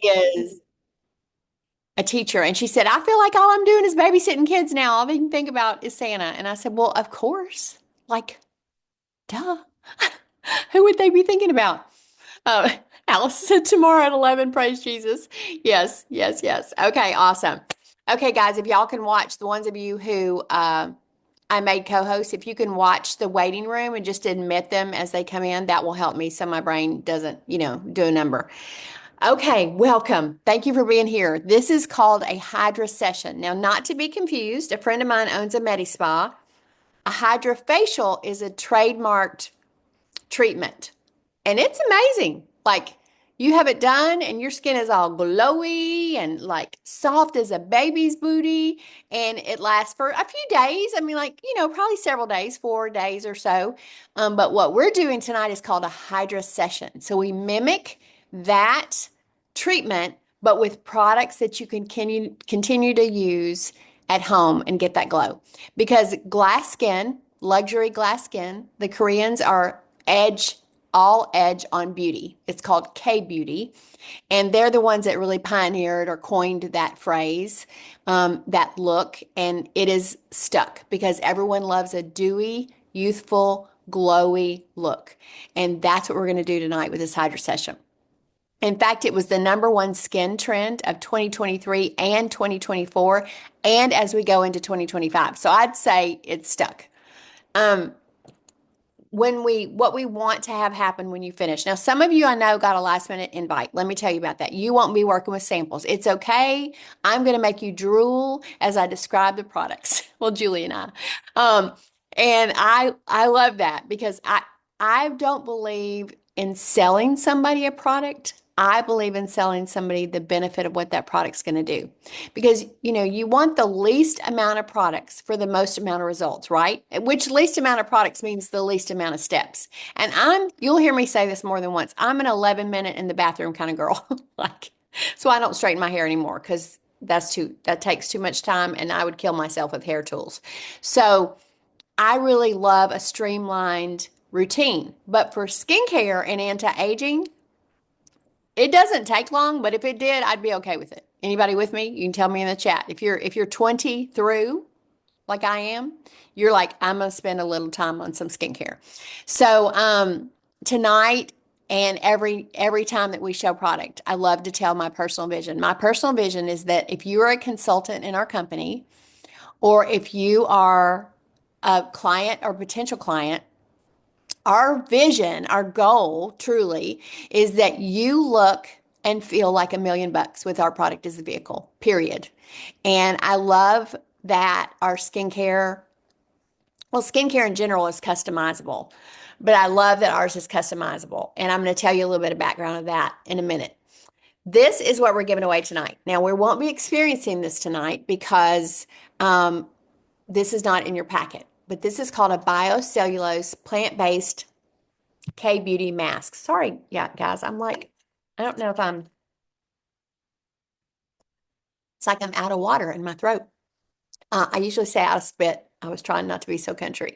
is a teacher, and she said, I feel like all I'm doing is babysitting kids now. All they can think about is Santa. And I said, well, of course. Like, duh. Who would they be thinking about? Uh, Alice said tomorrow at 11, praise Jesus. Yes, yes, yes. Okay, awesome. Okay, guys, if y'all can watch, the ones of you who I made co-hosts, if you can watch the waiting room and just admit them as they come in, that will help me so my brain doesn't, do a number. Okay, welcome. Thank you for being here. This is called a Hydrasession. Now, not to be confused, a friend of mine owns a Medi Spa. A Hydrafacial is a trademarked treatment. And it's amazing. Like you have it done and your skin is all glowy and like soft as a baby's booty. And it lasts for a few days. I mean, like, probably several days, 4 days or so. But what we're doing tonight is called a Hydra session. So we mimic that treatment, but with products that you can continue to use at home and get that glow. Because glass skin, luxury glass skin, the Koreans are all edge on beauty. It's called K beauty. And they're the ones that really pioneered or coined that phrase, that look. And it is stuck because everyone loves a dewy, youthful, glowy look. And that's what we're going to do tonight with this Hydra session. In fact, it was the number one skin trend of 2023 and 2024, and as we go into 2025. So I'd say it's stuck. Um, what we want to have happen when you finish. Now, some of you I know got a last minute invite. Let me tell you about that. You won't be working with samples. It's okay. I'm going to make you drool as I describe the products. Well, Julie and I. Um, and I love that because I don't believe in selling somebody a product. I believe in selling somebody the benefit of what that product's going to do. Because, you want the least amount of products for the most amount of results, right? Which least amount of products means the least amount of steps. And you'll hear me say this more than once. I'm an 11-minute in the bathroom kind of girl. Like, so I don't straighten my hair anymore because that takes too much time and I would kill myself with hair tools. So I really love a streamlined routine. But for skincare and anti-aging, it doesn't take long, but if it did, I'd be okay with it. Anybody with me? You can tell me in the chat. If you're 20 through, like I am, you're like, I'm gonna spend a little time on some skincare. So tonight and every time that we show product, I love to tell my personal vision. My personal vision is that if you are a consultant in our company, or if you are a client or potential client, our vision, our goal truly is that you look and feel like $1,000,000 with our product as a vehicle, period. And I love that our skincare in general is customizable, but I love that ours is customizable. And I'm going to tell you a little bit of background of that in a minute. This is what we're giving away tonight. Now, we won't be experiencing this tonight because this is not in your packet, but this is called a biocellulose plant-based K Beauty mask. Sorry, yeah, guys. I don't know if it's like I'm out of water in my throat. I usually say out of spit. I was trying not to be so country.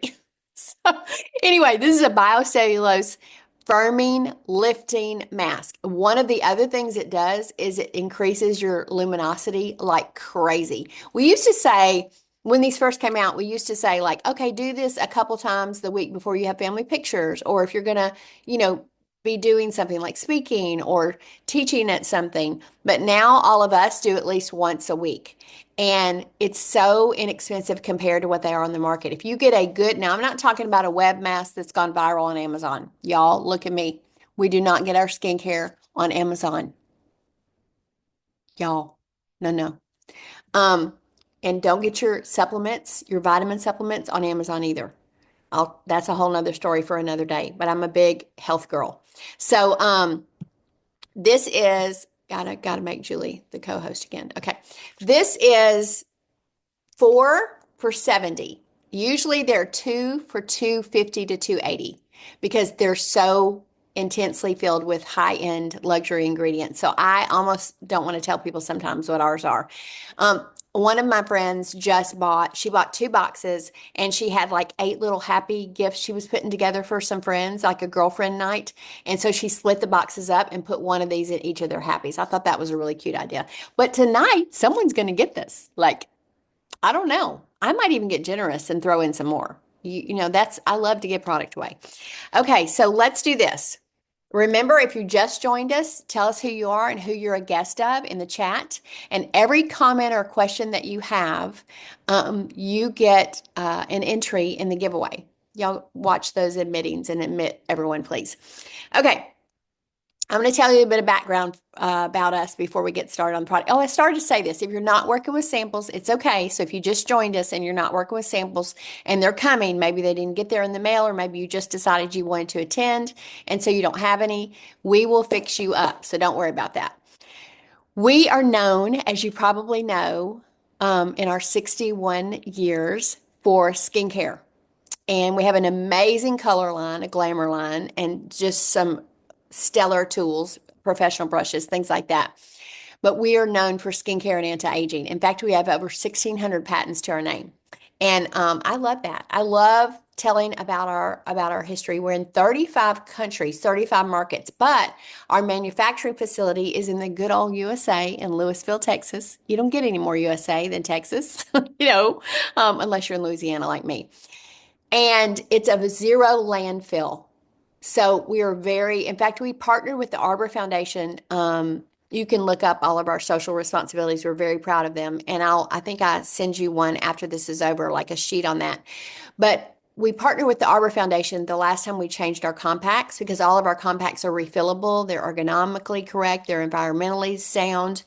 So, anyway, this is a biocellulose firming lifting mask. One of the other things it does is it increases your luminosity like crazy. We used to say, when these first came out, we used to say like, okay, do this a couple times the week before you have family pictures, or if you're gonna, you know, be doing something like speaking or teaching at something. But now all of us do at least once a week. And it's so inexpensive compared to what they are on the market. If you get a good, now I'm not talking about a web mask that's gone viral on Amazon. Y'all, look at me. We do not get our skincare on Amazon. Y'all, no, no. Um, and don't get your supplements, your vitamin supplements on Amazon either. That's a whole nother story for another day, but I'm a big health girl. So, this is, gotta make Julie the co-host again. Okay. This is 4 for $70. Usually they're 2 for $250 to $280 because they're so intensely filled with high-end luxury ingredients. So I almost don't want to tell people sometimes what ours are. one of my friends just bought, she bought 2 boxes and she had like 8 little happy gifts she was putting together for some friends, like a girlfriend night. And so she split the boxes up and put one of these in each of their happies. I thought that was a really cute idea. But tonight, someone's going to get this. Like, I don't know. I might even get generous and throw in some more. I love to give product away. Okay, so let's do this. Remember, if you just joined us, tell us who you are and who you're a guest of in the chat. And every comment or question that you have, you get an entry in the giveaway. Y'all watch those admittings and admit everyone, please. Okay, I'm going to tell you a bit of background about us before we get started on the product. Oh, I started to say this. If you're not working with samples, it's okay. So if you just joined us and you're not working with samples and they're coming, maybe they didn't get there in the mail, or maybe you just decided you wanted to attend and so you don't have any, we will fix you up. So don't worry about that. We are known, as you probably know, in our 61 years for skincare. And we have an amazing color line, a glamour line, and just some stellar tools, professional brushes, things like that. But we are known for skincare and anti-aging. In fact, we have over 1,600 patents to our name. And I love that. I love telling about our history. We're in 35 countries, 35 markets, but our manufacturing facility is in the good old USA in Louisville, Texas. You don't get any more USA than Texas, unless you're in Louisiana like me. And it's of zero landfill. So we are in fact, we partnered with the Arbor Foundation. You can look up all of our social responsibilities. We're very proud of them. And I think I send you one after this is over, like a sheet on that. But we partnered with the Arbor Foundation the last time we changed our compacts, because all of our compacts are refillable. They're ergonomically correct. They're environmentally sound.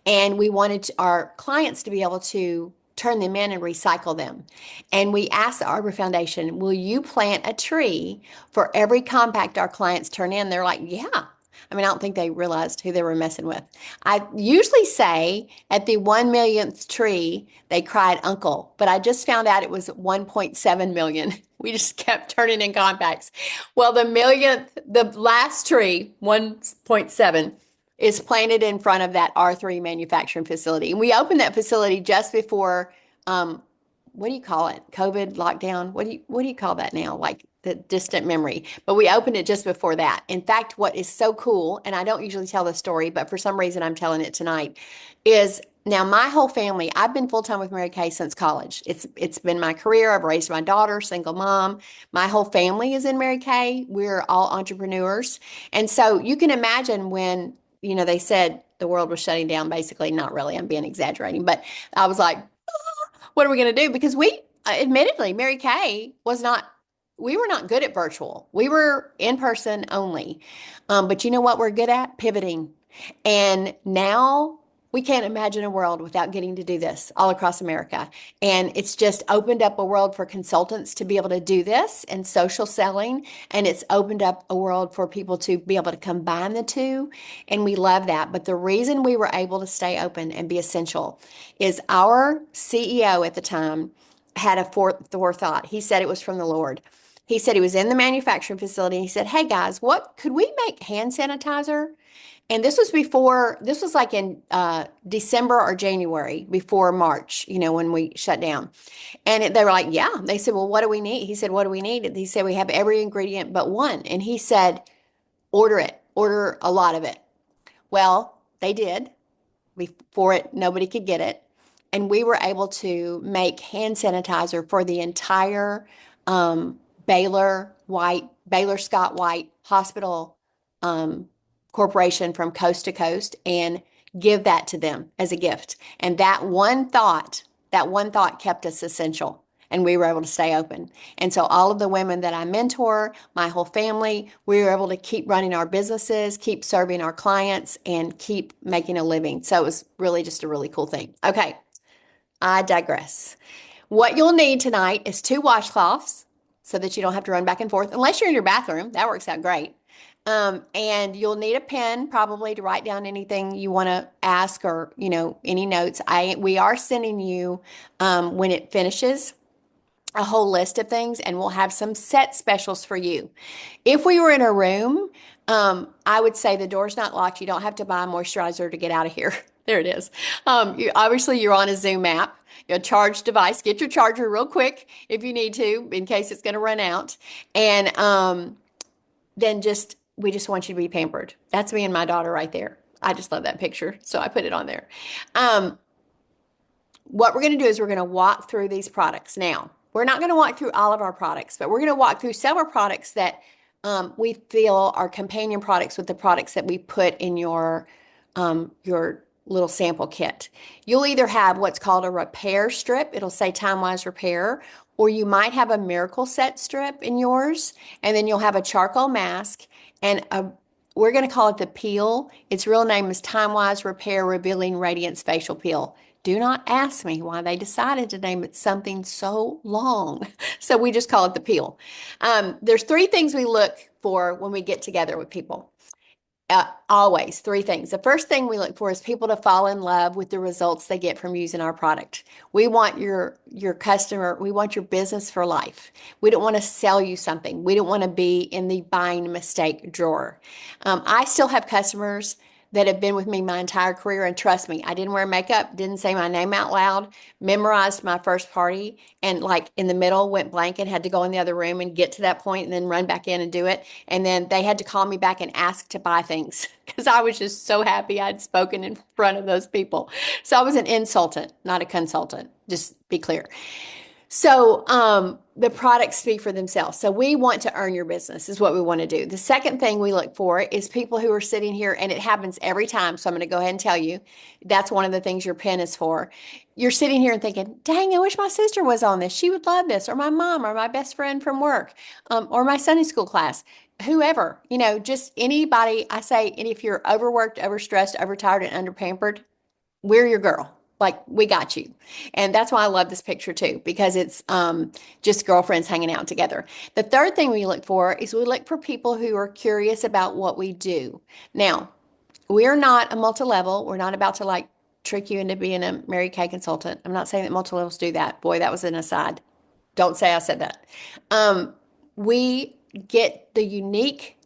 And we wanted our clients to be able to turn them in and recycle them. And we asked the Arbor Foundation, will you plant a tree for every compact our clients turn in? They're like, yeah. I mean, I don't think they realized who they were messing with. I usually say at the 1 millionth tree, they cried uncle, but I just found out it was 1.7 million. We just kept turning in compacts. Well, the last tree, 1.7, is planted in front of that R3 manufacturing facility. And we opened that facility just before, what do you call it? COVID lockdown. What do you call that now? Like the distant memory. But we opened it just before that. In fact, what is so cool, and I don't usually tell this story, but for some reason I'm telling it tonight, is now my whole family, I've been full-time with Mary Kay since college. It's been my career. I've raised my daughter, single mom. My whole family is in Mary Kay. We're all entrepreneurs. And so you can imagine when, they said the world was shutting down, basically, not really, I'm being exaggerating, but I was like, what are we going to do? Because admittedly, Mary Kay we were not good at virtual. We were in person only. But you know what we're good at? Pivoting. And now we can't imagine a world without getting to do this all across America. And it's just opened up a world for consultants to be able to do this and social selling. And it's opened up a world for people to be able to combine the two. And we love that. But the reason we were able to stay open and be essential is our CEO at the time had a forethought. He said it was from the Lord. He said he was in the manufacturing facility. He said, hey guys, what could we make hand sanitizer? And this was like in December or January before March, when we shut down. And they were like, yeah. They said, well, what do we need? He said, what do we need? And he said, we have every ingredient but one. And he said, order it, order a lot of it. Well, they did. Before nobody could get it. And we were able to make hand sanitizer for the entire Baylor Scott White Hospital corporation from coast to coast, and give that to them as a gift. And that one thought kept us essential, and we were able to stay open. And so all of the women that I mentor, my whole family, we were able to keep running our businesses, keep serving our clients, and keep making a living. So it was really just a really cool thing. Okay, I digress. What you'll need tonight is 2 washcloths so that you don't have to run back and forth, unless you're in your bathroom. That works out great. And you'll need a pen probably to write down anything you want to ask, or, any notes. We are sending you, when it finishes, a whole list of things, and we'll have some set specials for you. If we were in a room, I would say the door's not locked. You don't have to buy a moisturizer to get out of here. There it is. Obviously, you're on a Zoom app. Your charge device. Get your charger real quick if you need to, in case it's going to run out. And then we just want you to be pampered. That's me and my daughter right there. I just love that picture, so I put it on there. Um, what we're going to do is we're going to walk through these products. Now, we're not going to walk through all of our products, but we're going to walk through several products that we feel are companion products with the products that we put in your little sample kit. You'll either have what's called a repair strip. It'll say time-wise repair, or you might have a miracle set strip in yours, and then you'll have a charcoal mask and we're going to call it the peel. Its real name is Time-Wise Repair Revealing Radiance Facial Peel. Do not ask me why they decided to name it something so long. So we just call it the peel. There's three things we look for when we get together with people. Always three things. The first thing we look for is people to fall in love with the results they get from using our product. We want your customer, we want your business for life. We don't want to sell you something. We don't want to be in the buying mistake drawer. I still have customers that have been with me my entire career, and trust me, I didn't wear makeup, didn't say my name out loud, memorized my first party, and like in the middle went blank and had to go in the other room and get to that point and then run back in and do it. And then they had to call me back and ask to buy things because I was just so happy I'd spoken in front of those people. So I was an insultant, not a consultant, just be clear. So the products speak for themselves. So we want to earn your business is what we want to do. The second thing we look for is people who are sitting here, and it happens every time. So I'm going to go ahead and tell you that's one of the things your pen is for. You're sitting here and thinking, dang, I wish my sister was on this. She would love this, or my mom, or my best friend from work, or my Sunday school class. Whoever, just anybody. I say, and if you're overworked, overstressed, overtired, and underpampered, we're your girl. Like, we got you. And that's why I love this picture too, because it's just girlfriends hanging out together. The third thing we look for is we look for people who are curious about what we do. Now, we're not a multi-level. We're not about to like trick you into being a Mary Kay consultant. I'm not saying that multi-levels do that. Boy, that was an aside. Don't say I said that. We get the unique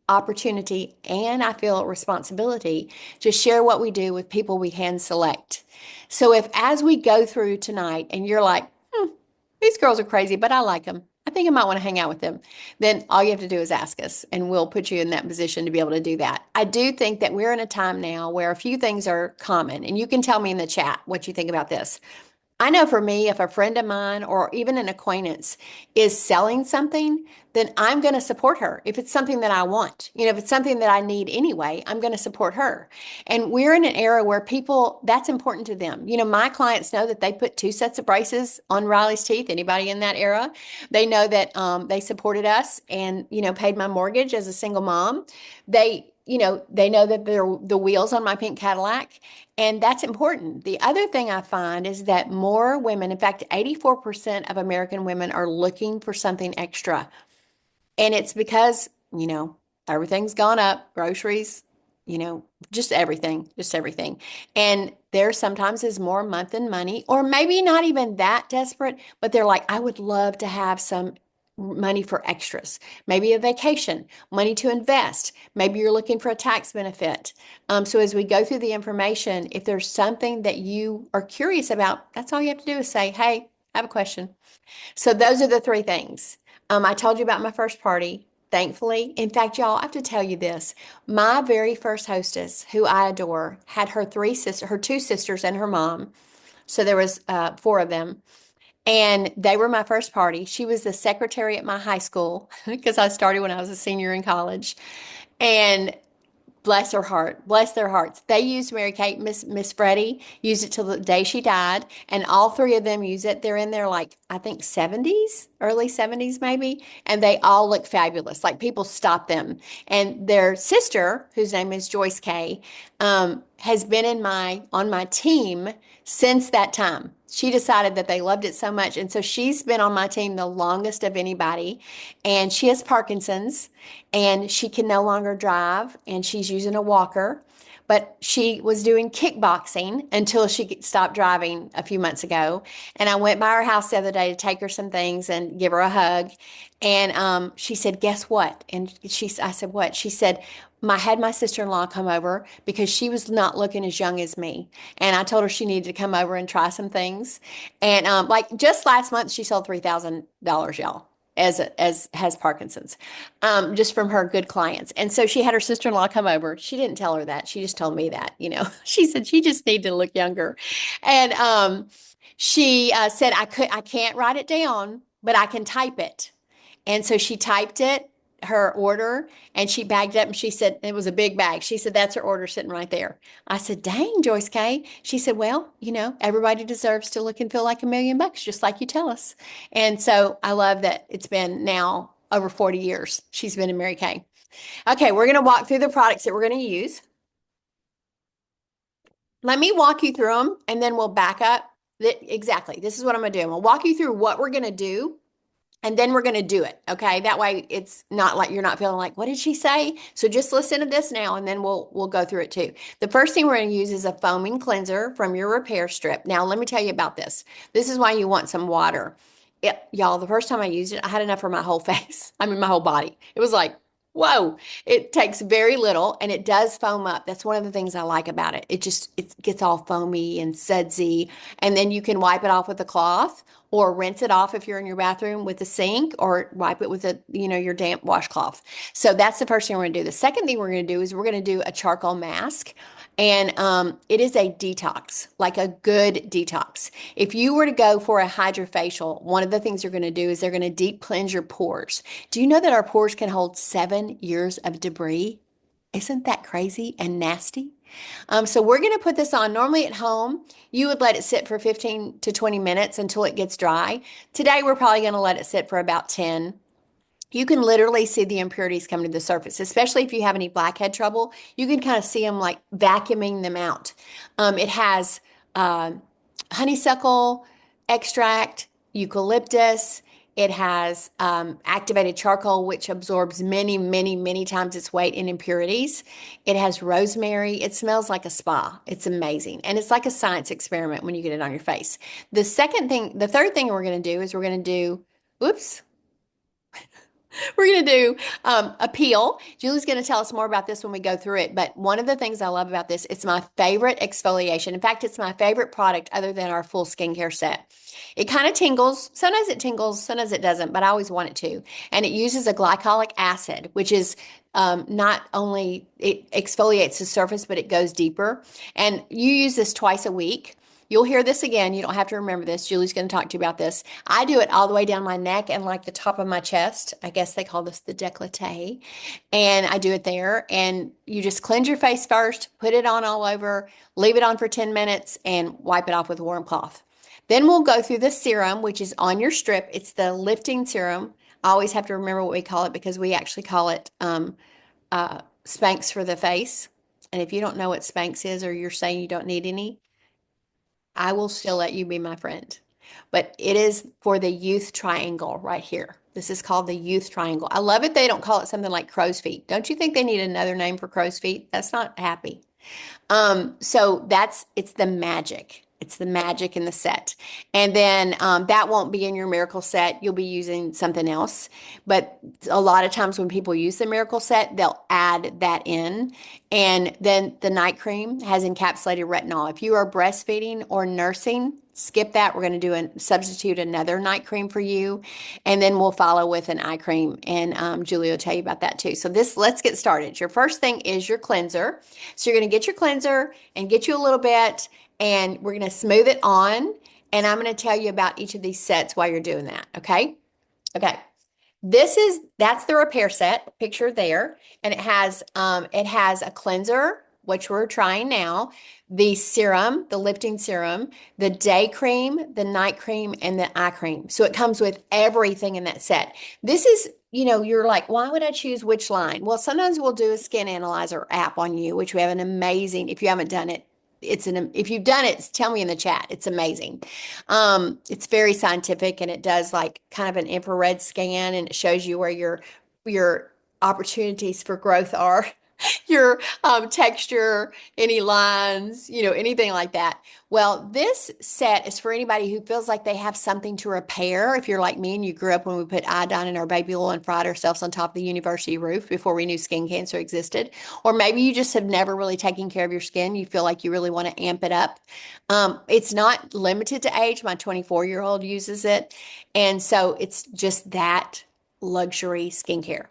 opportunity, and I feel responsibility to share what we do with people we hand select. So if as we go through tonight and you're like, these girls are crazy, but I like them, I think I might want to hang out with them, then all you have to do is ask us and we'll put you in that position to be able to do that. I do think that we're in a time now where a few things are common, and you can tell me in the chat what you think about this. I know for me, if a friend of mine or even an acquaintance is selling something, then I'm going to support her. If it's something that I want, if it's something that I need anyway, I'm going to support her. And we're in an era where people, that's important to them. My clients know that they put 2 sets of braces on Riley's teeth. Anybody in that era? They know that they supported us and, paid my mortgage as a single mom. They know that they're the wheels on my pink Cadillac, and that's important. The other thing I find is that more women, in fact, 84% of American women are looking for something extra. And it's because, everything's gone up, groceries, just everything, just everything. And there sometimes is more month than money, or maybe not even that desperate, but they're like, I would love to have some money for extras, maybe a vacation, money to invest. Maybe you're looking for a tax benefit. So as we go through the information, if there's something that you are curious about, that's all you have to do is say, hey, I have a question. So those are the 3 things. I told you about my first party. Thankfully, in fact, y'all, I have to tell you this. My very first hostess, who I adore, had her 2 sisters and her mom. So there was 4 of them. And they were my first party. She was the secretary at my high school because I started when I was a senior in college. And bless her heart, bless their hearts. They used Mary Kate. Miss Freddie used it till the day she died, and all 3 of them use it. They're in their I think 70s, early 70s maybe, and they all look fabulous. Like, people stop them. And their sister, whose name is Joyce Kay, has been on my team since that time. She decided that they loved it so much, and so she's been on my team the longest of anybody. And she has Parkinson's, and she can no longer drive, and she's using a walker. But but she was doing kickboxing until she stopped driving a few months ago. And I went by her house the other day to take her some things and give her a hug. And she said, "Guess what?" And I said, "What?" She said, had my sister-in-law come over because she was not looking as young as me. And I told her she needed to come over and try some things. And like just last month, she sold $3,000, y'all, as has Parkinson's, just from her good clients. And so she had her sister-in-law come over. She didn't tell her that. She just told me that, you know. She said she just needed to look younger. And she said, I can't write it down, but I can type it. And so she typed it, her order, and she bagged it up and she said, it was a big bag. She said, "That's her order sitting right there." I said, "Dang, Joyce Kay." She said, "Well, you know, everybody deserves to look and feel like $1,000,000, just like you tell us." And so I love that it's been now over 40 years she's been in Mary Kay. Okay, we're going to walk through the products that we're going to use. Let me walk you through them and then we'll back up. Exactly. This is what I'm going to do. I'm going to walk you through what we're going to do and then we're going to do it. Okay. That way it's not like you're not feeling like, what did she say? So just listen to this now and then we'll go through it too. The first thing we're going to use is a foaming cleanser from your repair strip. Now, let me tell you about this. This is why you want some water. Y'all, the first time I used it, I had enough for my whole face. I mean, my whole body. It was like, whoa, it takes very little and it does foam up. That's one of the things I like about it. It gets all foamy and sudsy. And then you can wipe it off with a cloth or rinse it off if you're in your bathroom with a sink or wipe it with your damp washcloth. So that's the first thing we're going to do. The second thing we're going to do is we're going to do a charcoal mask. And it is a detox, like a good detox. If you were to go for a hydrofacial, one of the things you're going to do is they're going to deep cleanse your pores. Do you know that our pores can hold 7 years of debris? Isn't that crazy and nasty? So we're going to put this on. Normally at home, you would let it sit for 15 to 20 minutes until it gets dry. Today, we're probably going to let it sit for about 10. You can literally see the impurities come to the surface, especially if you have any blackhead trouble. You can kind of see them like vacuuming them out. It has uh, honeysuckle extract, eucalyptus. It has activated charcoal, which absorbs many, many, many times its weight in impurities. It has rosemary. It smells like a spa. It's amazing. And it's like a science experiment when you get it on your face. The third thing we're going to do is we're going to do, oops, we're going to do a peel. Julie's going to tell us more about this when we go through it. But one of the things I love about this, it's my favorite exfoliation. In fact, it's my favorite product other than our full skincare set. It kind of tingles. Sometimes it doesn't, but I always want it to. And it uses a glycolic acid, which is not only it exfoliates the surface, but it goes deeper. And you use this twice a week. You'll hear this again. You don't have to remember this. Julie's going to talk to you about this. I do it all the way down my neck and like the top of my chest. I guess they call this the décolleté. And I do it there. And you just cleanse your face first, put it on all over, leave it on for 10 minutes, and wipe it off with a warm cloth. Then we'll go through the serum, which is on your strip. It's the lifting serum. I always have to remember what we call it because we actually call it Spanx for the face. And if you don't know what Spanx is or you're saying you don't need any, I will still let you be my friend. But it is for the youth triangle right here. This is called the youth triangle. I love it. They don't call it something like crow's feet. Don't you think they need another name for crow's feet? That's not happy. So it's the magic. It's the magic in the set. And then that won't be in your miracle set. You'll be using something else. But a lot of times when people use the miracle set, they'll add that in. And then the night cream has encapsulated retinol. If you are breastfeeding or nursing, skip that. We're going to substitute another night cream for you. And then we'll follow with an eye cream. And Julie will tell you about that too. So let's get started. Your first thing is your cleanser. So you're going to get your cleanser and get you a little bit, and we're going to smooth it on. And I'm going to tell you about each of these sets while you're doing that. Okay. Okay. That's the repair set picture there. And it has a cleanser, which we're trying now, the serum, the lifting serum, the day cream, the night cream, and the eye cream. So it comes with everything in that set. This is, you're like, why would I choose which line? Well, sometimes we'll do a skin analyzer app on you, which we have an amazing, if you haven't done it, if you've done it, tell me in the chat. It's amazing. It's very scientific and it does like kind of an infrared scan and it shows you where your opportunities for growth are. your texture, any lines, anything like that. Well, this set is for anybody who feels like they have something to repair. If you're like me and you grew up when we put iodine in our baby oil and fried ourselves on top of the university roof before we knew skin cancer existed, or maybe you just have never really taken care of your skin. You feel like you really want to amp it up. It's not limited to age. My 24-year-old uses it. And so it's just that luxury skincare.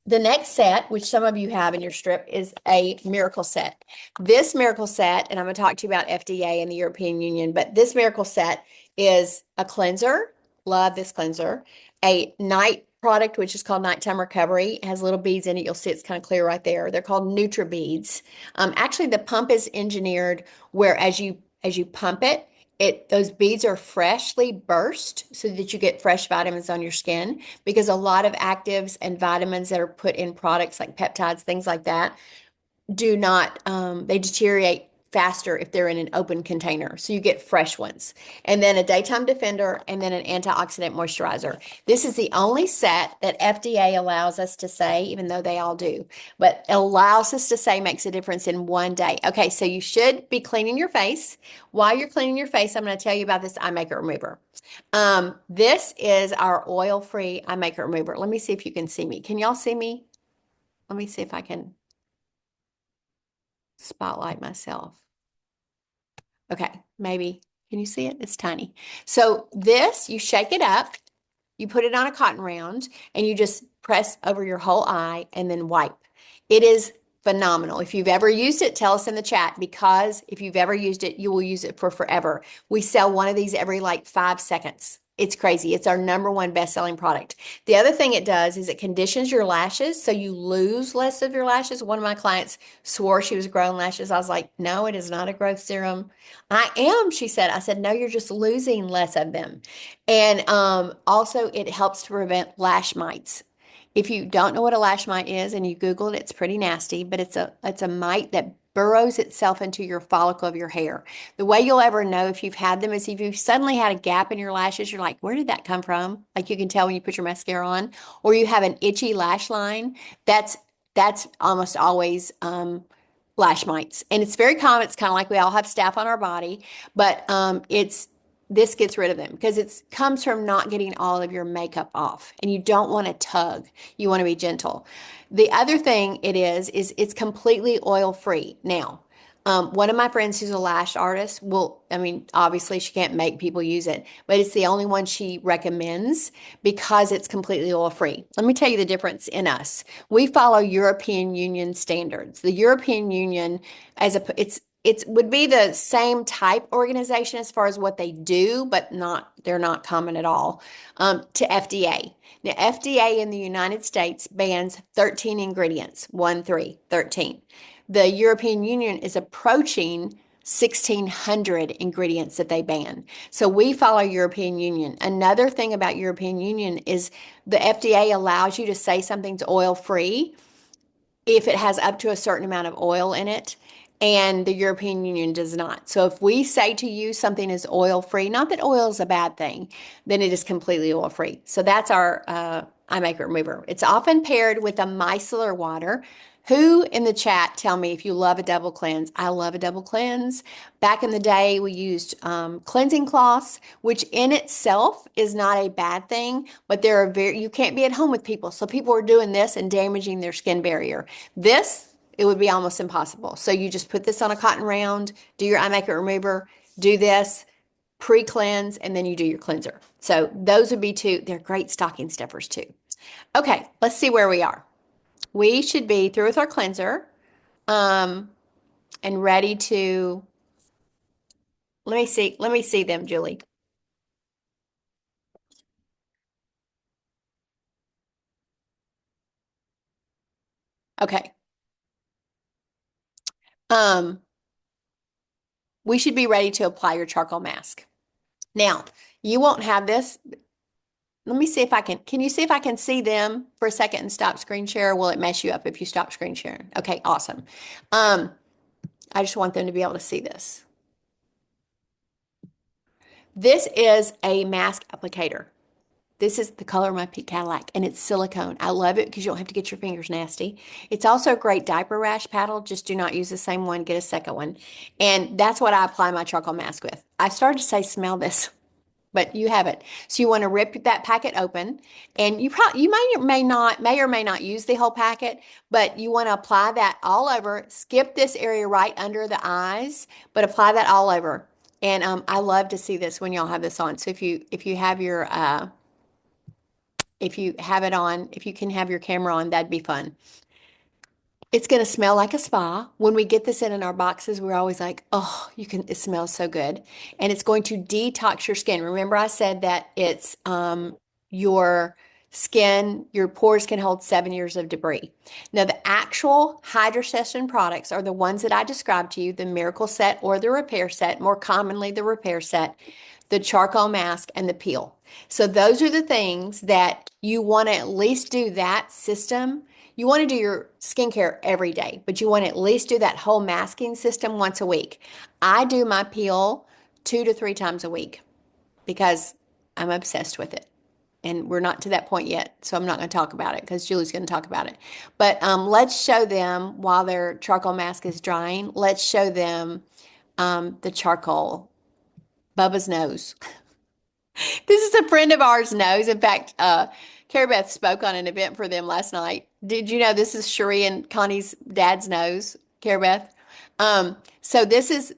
The next set, which some of you have in your strip, is a miracle set. This miracle set, and I'm going to talk to you about FDA and the European Union, but this miracle set is a cleanser. Love this cleanser. A night product, which is called Nighttime Recovery. It has little beads in it. You'll see it's kind of clear right there. They're called Nutra beads. Actually, the pump is engineered where as you pump it, those beads are freshly burst so that you get fresh vitamins on your skin because a lot of actives and vitamins that are put in products like peptides, things like that, do not, they deteriorate faster if they're in an open container. So you get fresh ones. And then a daytime defender and then an antioxidant moisturizer. This is the only set that FDA allows us to say, even though they all do, but allows us to say makes a difference in one day. Okay, so you should be cleaning your face. While you're cleaning your face, I'm going to tell you about this eye makeup remover. This is our oil-free eye makeup remover. Let me see if you can see me. Can y'all see me? Let me see if I can spotlight myself. Okay, maybe. Can you see it? It's tiny. So this, you shake it up, you put it on a cotton round, and you just press over your whole eye and then wipe. It is phenomenal. If you've ever used it, tell us in the chat because if you've ever used it, you will use it for forever. We sell one of these every like 5 seconds. It's crazy. It's our number one best-selling product. The other thing it does is it conditions your lashes so you lose less of your lashes. One of my clients swore she was growing lashes. I was like, no, it is not a growth serum. I am, she said. I said, no, you're just losing less of them. And also, it helps to prevent lash mites. If you don't know what a lash mite is and you Google it, it's pretty nasty, but it's a mite that burrows itself into your follicle of your hair. The way you'll ever know if you've had them is if you've suddenly had a gap in your lashes, you're like, where did that come from? Like you can tell when you put your mascara on, or you have an itchy lash line. That's almost always lash mites. And it's very common. It's kind of like we all have staph on our body, but this gets rid of them because it comes from not getting all of your makeup off. And you don't want to tug. You want to be gentle. The other thing it is it's completely oil free. Now, one of my friends who's a lash artist I mean, obviously she can't make people use it, but it's the only one she recommends because it's completely oil free. Let me tell you the difference in us. We follow European Union standards. The European Union, it would be the same type organization as far as what they do, but they're not common at all to FDA. Now, FDA in the United States bans 13 ingredients, 1, 3, 13. The European Union is approaching 1,600 ingredients that they ban. So we follow European Union. Another thing about European Union is the FDA allows you to say something's oil free if it has up to a certain amount of oil in it, and the European Union does not. So if we say to you something is oil free, not that oil is a bad thing, then it is completely oil free. So that's our eye makeup remover. It's often paired with a micellar water. Who in the chat tell me if you love a double cleanse? I love a double cleanse. Back in the day, we used cleansing cloths, which in itself is not a bad thing, but you can't be at home with people. So people are doing this and damaging their skin barrier. It would be almost impossible. So you just put this on a cotton round, do your eye makeup remover, do this, pre-cleanse, and then you do your cleanser. So those would be two. They're great stocking stuffers too. Okay, let's see where we are. We should be through with our cleanser and ready to, let me see them, Julie. Okay. Um, we should be ready to apply your charcoal mask. Now, you won't have this. Let me see if can you see if I can see them for a second and stop screen share? Or will it mess you up if you stop screen sharing? Okay, awesome. I just want them to be able to see this. This is a mask applicator. This is the color of my pink Cadillac, and it's silicone. I love it because you don't have to get your fingers nasty. It's also a great diaper rash paddle. Just do not use the same one. Get a second one. And that's what I apply my charcoal mask with. I started to say, smell this, but you have it. So you want to rip that packet open, and you may or may not use the whole packet, but you want to apply that all over. Skip this area right under the eyes, but apply that all over. And I love to see this when y'all have this on. So if you have your if you have it on, if you can have your camera on, that'd be fun. It's going to smell like a spa. When we get this in our boxes, we're always like, oh, it smells so good. And it's going to detox your skin. Remember, I said that it's your skin, your pores can hold 7 years of debris. Now, the actual Hydrasession products are the ones that I described to you, the Miracle Set or the Repair Set, more commonly the Repair Set, the charcoal mask, and the peel. So those are the things that you want to at least do that system. You want to do your skincare every day, but you want to at least do that whole masking system once a week. I do my peel 2 to 3 times a week because I'm obsessed with it. And we're not to that point yet, so I'm not going to talk about it because Julie's going to talk about it. But let's show them while their charcoal mask is drying. Let's show them the charcoal, Bubba's nose. This is a friend of ours knows. In fact, Carrie Beth spoke on an event for them last night. Did you know this is Cherie and Connie's dad's nose, Carrie Beth? So this is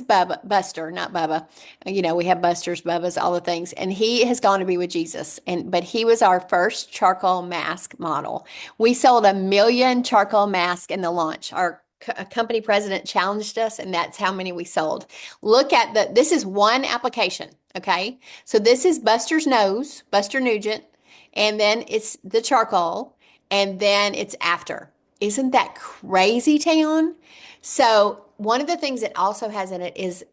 Bubba, Buster, not Bubba. You know, we have Busters, Bubbas, all the things. And he has gone to be with Jesus. But he was our first charcoal mask model. We sold 1 million charcoal masks in the launch. Our company president challenged us, and that's how many we sold. Look at this is one application, okay? So this is Buster's nose, Buster Nugent, and then it's the charcoal, and then it's after. Isn't that crazy town? So one of the things it also has in it is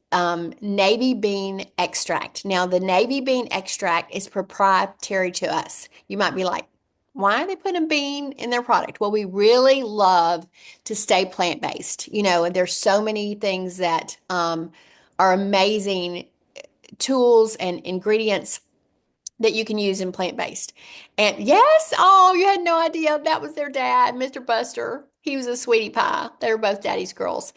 navy bean extract. Now, the navy bean extract is proprietary to us. You might be like, why are they putting bean in their product? Well, we really love to stay plant-based. You know, and there's so many things that are amazing tools and ingredients that you can use in plant-based. And yes, oh, you had no idea that was their dad, Mr. Buster. He was a sweetie pie. They were both daddy's girls.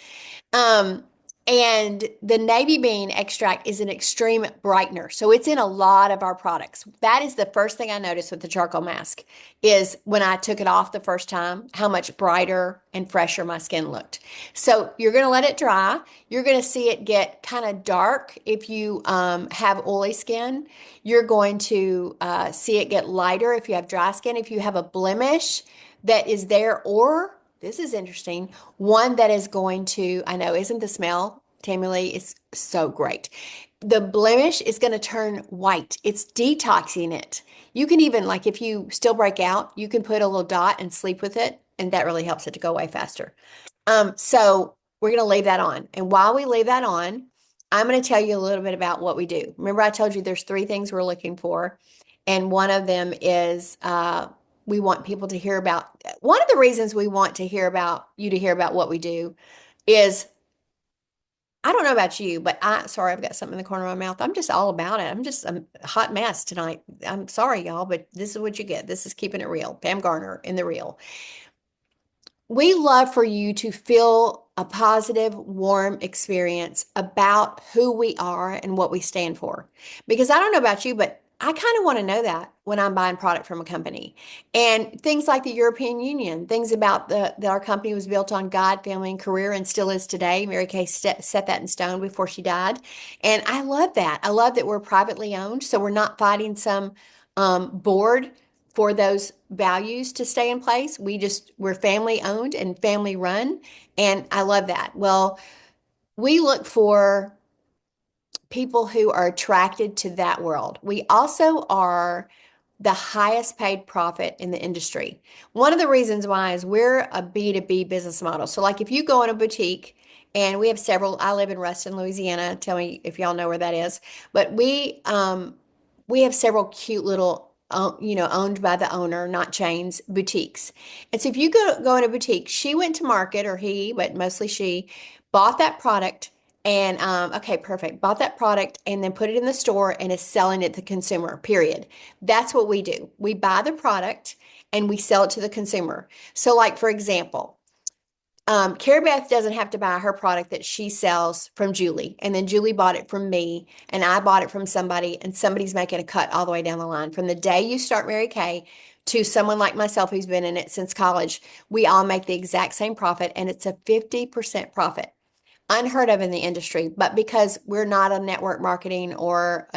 Um, and the navy bean extract is an extreme brightener. So it's in a lot of our products. That is the first thing I noticed with the charcoal mask is when I took it off the first time, how much brighter and fresher my skin looked. So you're going to let it dry. You're going to see it get kind of dark if you have oily skin. You're going to see it get lighter if you have dry skin. If you have a blemish that is there, or this is interesting. One that is going to, I know, isn't the smell, Tammy Lee, is so great. The blemish is going to turn white. It's detoxing it. You can even, like, if you still break out, you can put a little dot and sleep with it, and that really helps it to go away faster. So we're going to leave that on. And while we leave that on, I'm going to tell you a little bit about what we do. Remember, I told you there's 3 things we're looking for, and one of them is we want people to hear about. One of the reasons we want to hear about what we do is, I don't know about you, but sorry, I've got something in the corner of my mouth. I'm just all about it. I'm just a hot mess tonight. I'm sorry, y'all, but this is what you get. This is keeping it real. Pam Garner in the real. We love for you to feel a positive, warm experience about who we are and what we stand for. Because I don't know about you, but I kind of want to know that when I'm buying product from a company. And things like the European Union, things about that our company was built on God, family, and career, and still is today. Mary Kay set that in stone before she died. And I love that. I love that we're privately owned, so we're not fighting some board for those values to stay in place. We're family owned and family run. And I love that. Well, we look for people who are attracted to that world. We also are the highest paid profit in the industry. One of the reasons why is we're a B2B business model. So like if you go in a boutique, and we have several, I live in Ruston, Louisiana. Tell me if y'all know where that is. But we have several cute little owned by the owner, not chains, boutiques. And so if you go in a boutique, she went to market, or he, but mostly she, bought that product, And okay, perfect. Bought that product and then put it in the store and is selling it to the consumer, period. That's what we do. We buy the product and we sell it to the consumer. So, like for example, Carrie Beth doesn't have to buy her product that she sells from Julie, and then Julie bought it from me, and I bought it from somebody, and somebody's making a cut all the way down the line. From the day you start Mary Kay to someone like myself who's been in it since college, we all make the exact same profit, and it's a 50% profit. Unheard of in the industry, but because we're not a network marketing or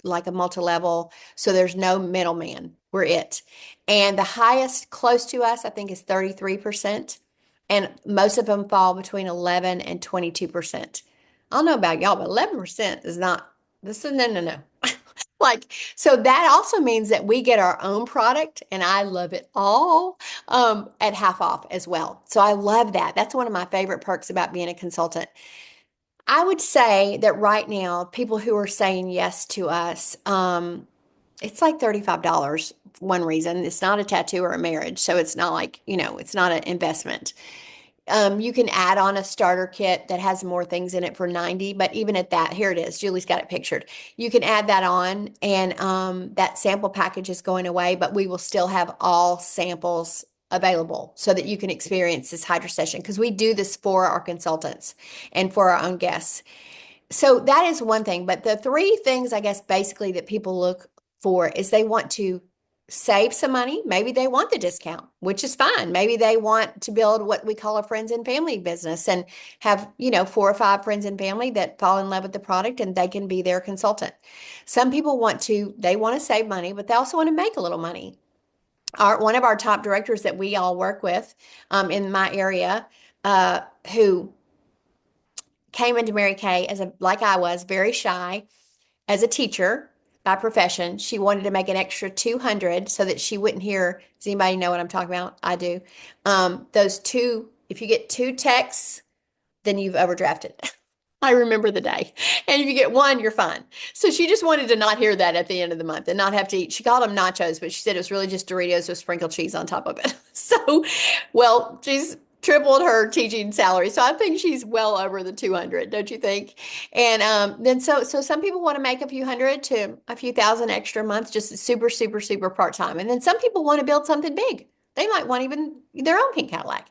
like a multi-level, so there's no middleman. We're it. And the highest close to us, I think, is 33%. And most of them fall between 11 and 22%. I don't know about y'all, but 11% is not, this is no, no, no. Like, so that also means that we get our own product, and I love it all at half off as well. So I love that. That's one of my favorite perks about being a consultant. I would say that right now, people who are saying yes to us, it's like $35. One reason it's not a tattoo or a marriage, so it's not like, it's not an investment. You can add on a starter kit that has more things in it for 90, but even at that, here it is. Julie's got it pictured. You can add that on, and that sample package is going away, but we will still have all samples available so that you can experience this Hydrasession because we do this for our consultants and for our own guests. So that is one thing. But the three things, I guess, basically that people look for is they want to save some money. Maybe they want the discount, which is fine. Maybe they want to build what we call a friends and family business and have, 4 or 5 friends and family that fall in love with the product and they can be their consultant. Some people they want to save money, but they also want to make a little money. One of our top directors that we all work with in my area, who came into Mary Kay like I was, very shy as a teacher by profession. She wanted to make an extra 200 so that she wouldn't hear. Does anybody know what I'm talking about? I do. Those two, if you get 2 texts, then you've overdrafted. I remember the day. And if you get one, you're fine. So she just wanted to not hear that at the end of the month and not have to eat. She called them nachos, but she said it was really just Doritos with sprinkled cheese on top of it. So, well, she's tripled her teaching salary. So I think she's well over the 200, don't you think? And then so some people want to make a few hundred to a few thousand extra a month, just super, super, super part-time. And then some people want to build something big. They might want even their own pink Cadillac.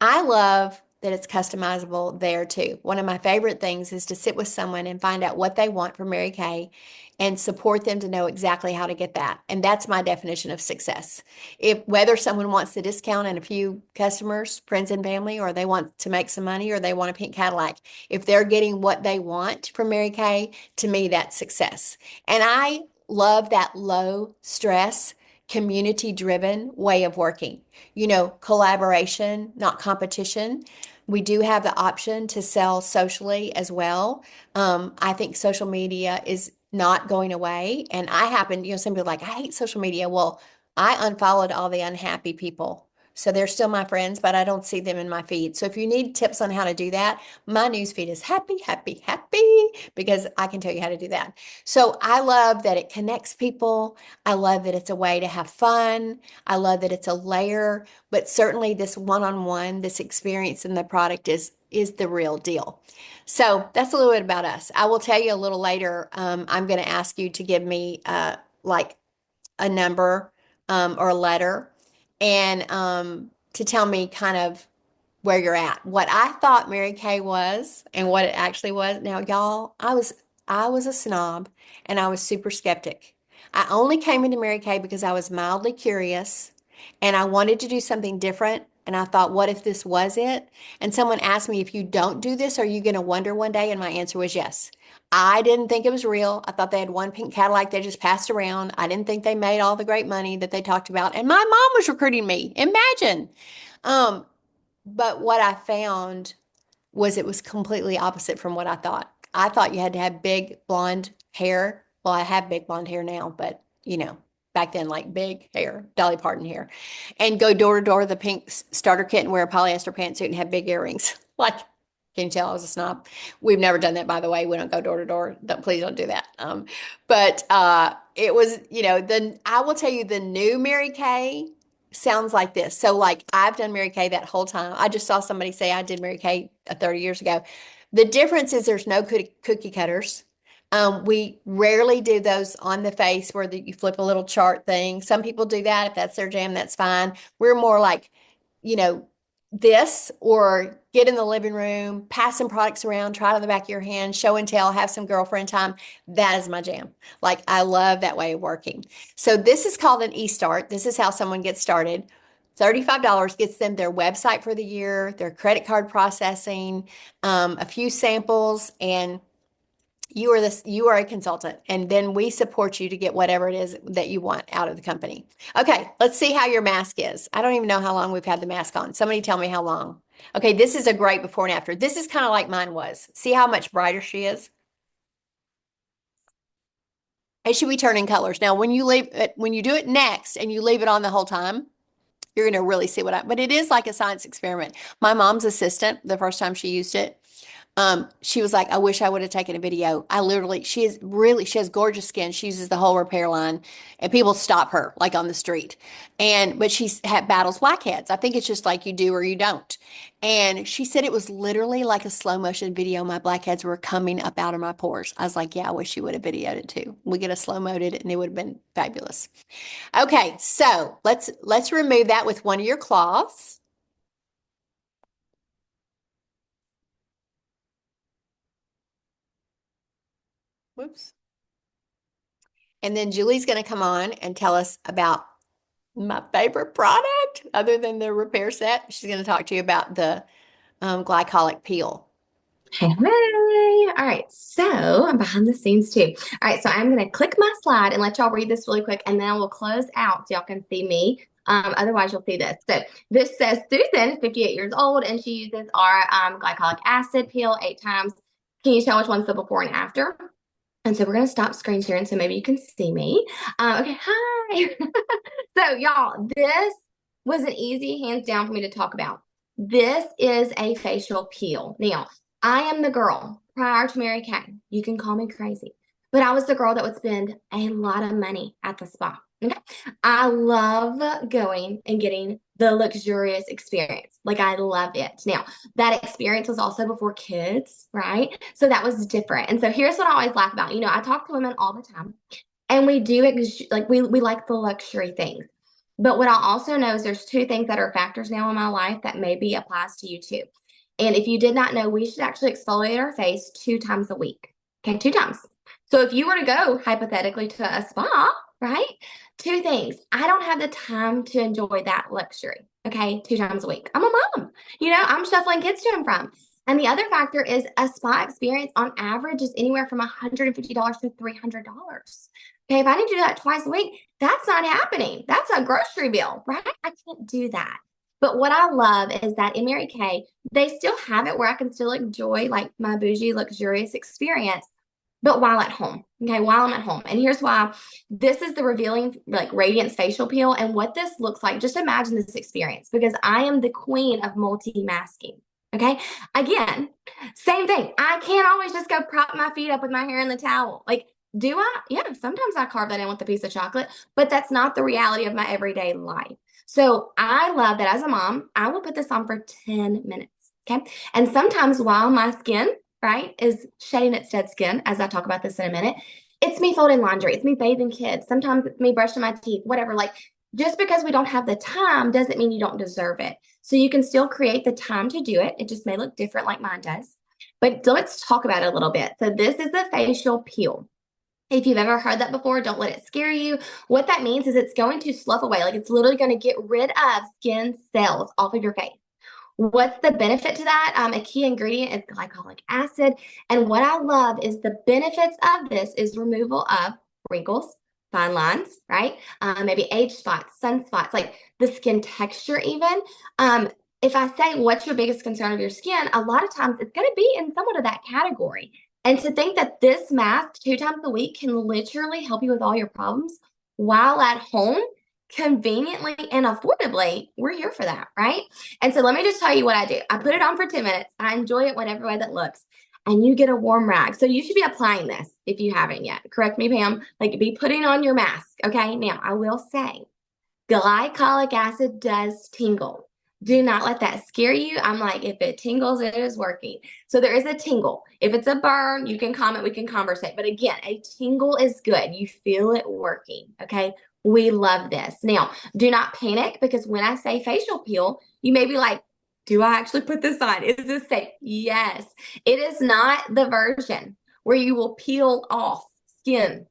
I love that it's customizable there too. One of my favorite things is to sit with someone and find out what they want from Mary Kay and support them to know exactly how to get that. And that's my definition of success. If whether someone wants the discount and a few customers, friends and family, or they want to make some money or they want a pink Cadillac, if they're getting what they want from Mary Kay, to me that's success. And I love that low stress, community driven way of working. Collaboration, not competition. We do have the option to sell socially as well. I think social media is not going away. And I happen, some people are like, I hate social media. Well, I unfollowed all the unhappy people. So they're still my friends, but I don't see them in my feed. So if you need tips on how to do that, my news feed is happy, happy, happy, because I can tell you how to do that. So I love that it connects people. I love that it's a way to have fun. I love that it's a layer, but certainly this one-on-one, this experience in the product is the real deal. So that's a little bit about us. I will tell you a little later. I'm going to ask you to give me like a number or a letter and to tell me kind of where you're at. What I thought Mary Kay was and what it actually was. Now, y'all, I was a snob and I was super skeptic. I only came into Mary Kay because I was mildly curious and I wanted to do something different. And I thought, what if this was it? And someone asked me, if you don't do this, are you going to wonder one day? And my answer was yes. I didn't think it was real. I thought they had one pink Cadillac they just passed around. I didn't think they made all the great money that they talked about. And my mom was recruiting me. Imagine. Um, but what I found was it was completely opposite from what I thought. I thought you had to have big blonde hair. Well, I have big blonde hair now, but back then, like big hair, Dolly Parton hair, and go door to door with a pink starter kit and wear a polyester pantsuit and have big earrings. Like, can you tell I was a snob? We've never done that, by the way. We don't go door to door. Please don't do that. But it was, then I will tell you the new Mary Kay sounds like this. So like I've done Mary Kay that whole time. I just saw somebody say I did Mary Kay 30 years ago. The difference is there's no cookie cutters. We rarely do those on the face where you flip a little chart thing. Some people do that. If that's their jam, that's fine. We're more like, you know, this or get in the living room, pass some products around, try it on the back of your hand, show and tell, have some girlfriend time. That is my jam. Like, I love that way of working. So this is called an e-start. This is how someone gets started. $35 gets them their website for the year, their credit card processing, a few samples, and you are a consultant, and then we support you to get whatever it is that you want out of the company. Okay, let's see how your mask is. I don't even know how long we've had the mask on. Somebody tell me how long. Okay, this is a great before and after. This is kind of like mine was. See how much brighter she is? It should be turning colors. Now, when you leave it, when you do it next and you leave it on the whole time, you're going to really see but it is like a science experiment. My mom's assistant, the first time she used it, she was like, I wish I would have taken a video. She has gorgeous skin. She uses the whole repair line and people stop her like on the street. But she's had battles blackheads. I think it's just like you do or you don't. And she said it was literally like a slow motion video. My blackheads were coming up out of my pores. I was like, yeah, I wish you would have videoed it too. We could have slow moded it and it would have been fabulous. Okay. So let's remove that with one of your cloths. Whoops. And then Julie's going to come on and tell us about my favorite product other than the repair set. She's going to talk to you about the glycolic peel. Hey, hey. All right, so I'm behind the scenes too. All right, so I'm going to click my slide and let y'all read this really quick, and then I will close out so y'all can see me. Otherwise, you'll see this. So this says Susan, 58 years old, and she uses our glycolic acid peel 8 times. Can you tell which one's the before and after? And so we're going to stop screen sharing so maybe you can see me. Okay, hi. So y'all, this was an easy hands down for me to talk about. This is a facial peel. Now, I am the girl prior to Mary Kay. You can call me crazy, but I was the girl that would spend a lot of money at the spa. Okay. I love going and getting the luxurious experience. Like, I love it. Now, that experience was also before kids, right? So that was different. And so here's what I always laugh about. I talk to women all the time, and we do like we like the luxury things. But what I also know is there's two things that are factors now in my life that maybe applies to you too. And if you did not know, we should actually exfoliate our face 2 times a week. Okay, 2 times. So if you were to go hypothetically to a spa, right? Two things. I don't have the time to enjoy that luxury. Okay, 2 times a week. I'm a mom. I'm shuffling kids to and from. And the other factor is a spa experience on average is anywhere from $150 to $300. Okay, if I need to do that twice a week, that's not happening. That's a grocery bill, right? I can't do that. But what I love is that in Mary Kay, they still have it where I can still enjoy like my bougie, luxurious experience, but while at home. Okay, while I'm at home. And here's why. This is the revealing like radiance facial peel. And what this looks like, just imagine this experience because I am the queen of multi-masking. Okay. Again, same thing. I can't always just go prop my feet up with my hair in the towel. Like, do I? Yeah, sometimes I carve that in with a piece of chocolate, but that's not the reality of my everyday life. So I love that as a mom, I will put this on for 10 minutes. Okay. And sometimes while my skin, right, is shedding its dead skin, as I talk about this in a minute, it's me folding laundry, it's me bathing kids, sometimes it's me brushing my teeth, whatever. Like, just because we don't have the time doesn't mean you don't deserve it. So you can still create the time to do it. It just may look different like mine does. But let's talk about it a little bit. So this is the facial peel. If you've ever heard that before, don't let it scare you. What that means is it's going to slough away. Like, it's literally going to get rid of skin cells off of your face. What's the benefit to that? A key ingredient is glycolic acid. And what I love is the benefits of this is removal of wrinkles, fine lines, right? Maybe age spots, sunspots, like the skin texture even. If I say, what's your biggest concern of your skin? A lot of times it's going to be in somewhat of that category. And to think that this mask 2 times a week can literally help you with all your problems while at home, conveniently and affordably, we're here for that, right? And so let me just tell you what I do. I put it on for 10 minutes. I enjoy it whatever way that looks. And you get a warm rag. So you should be applying this if you haven't yet. Correct me, Pam. Like, be putting on your mask. Okay. Now, I will say glycolic acid does tingle. Do not let that scare you. I'm like, if it tingles, it is working. So there is a tingle. If it's a burn, you can comment, we can conversate. But again, a tingle is good. You feel it working. Okay. We love this. Now, do not panic because when I say facial peel, you may be like, do I actually put this on? Is this safe? Yes. It is not the version where you will peel off skin,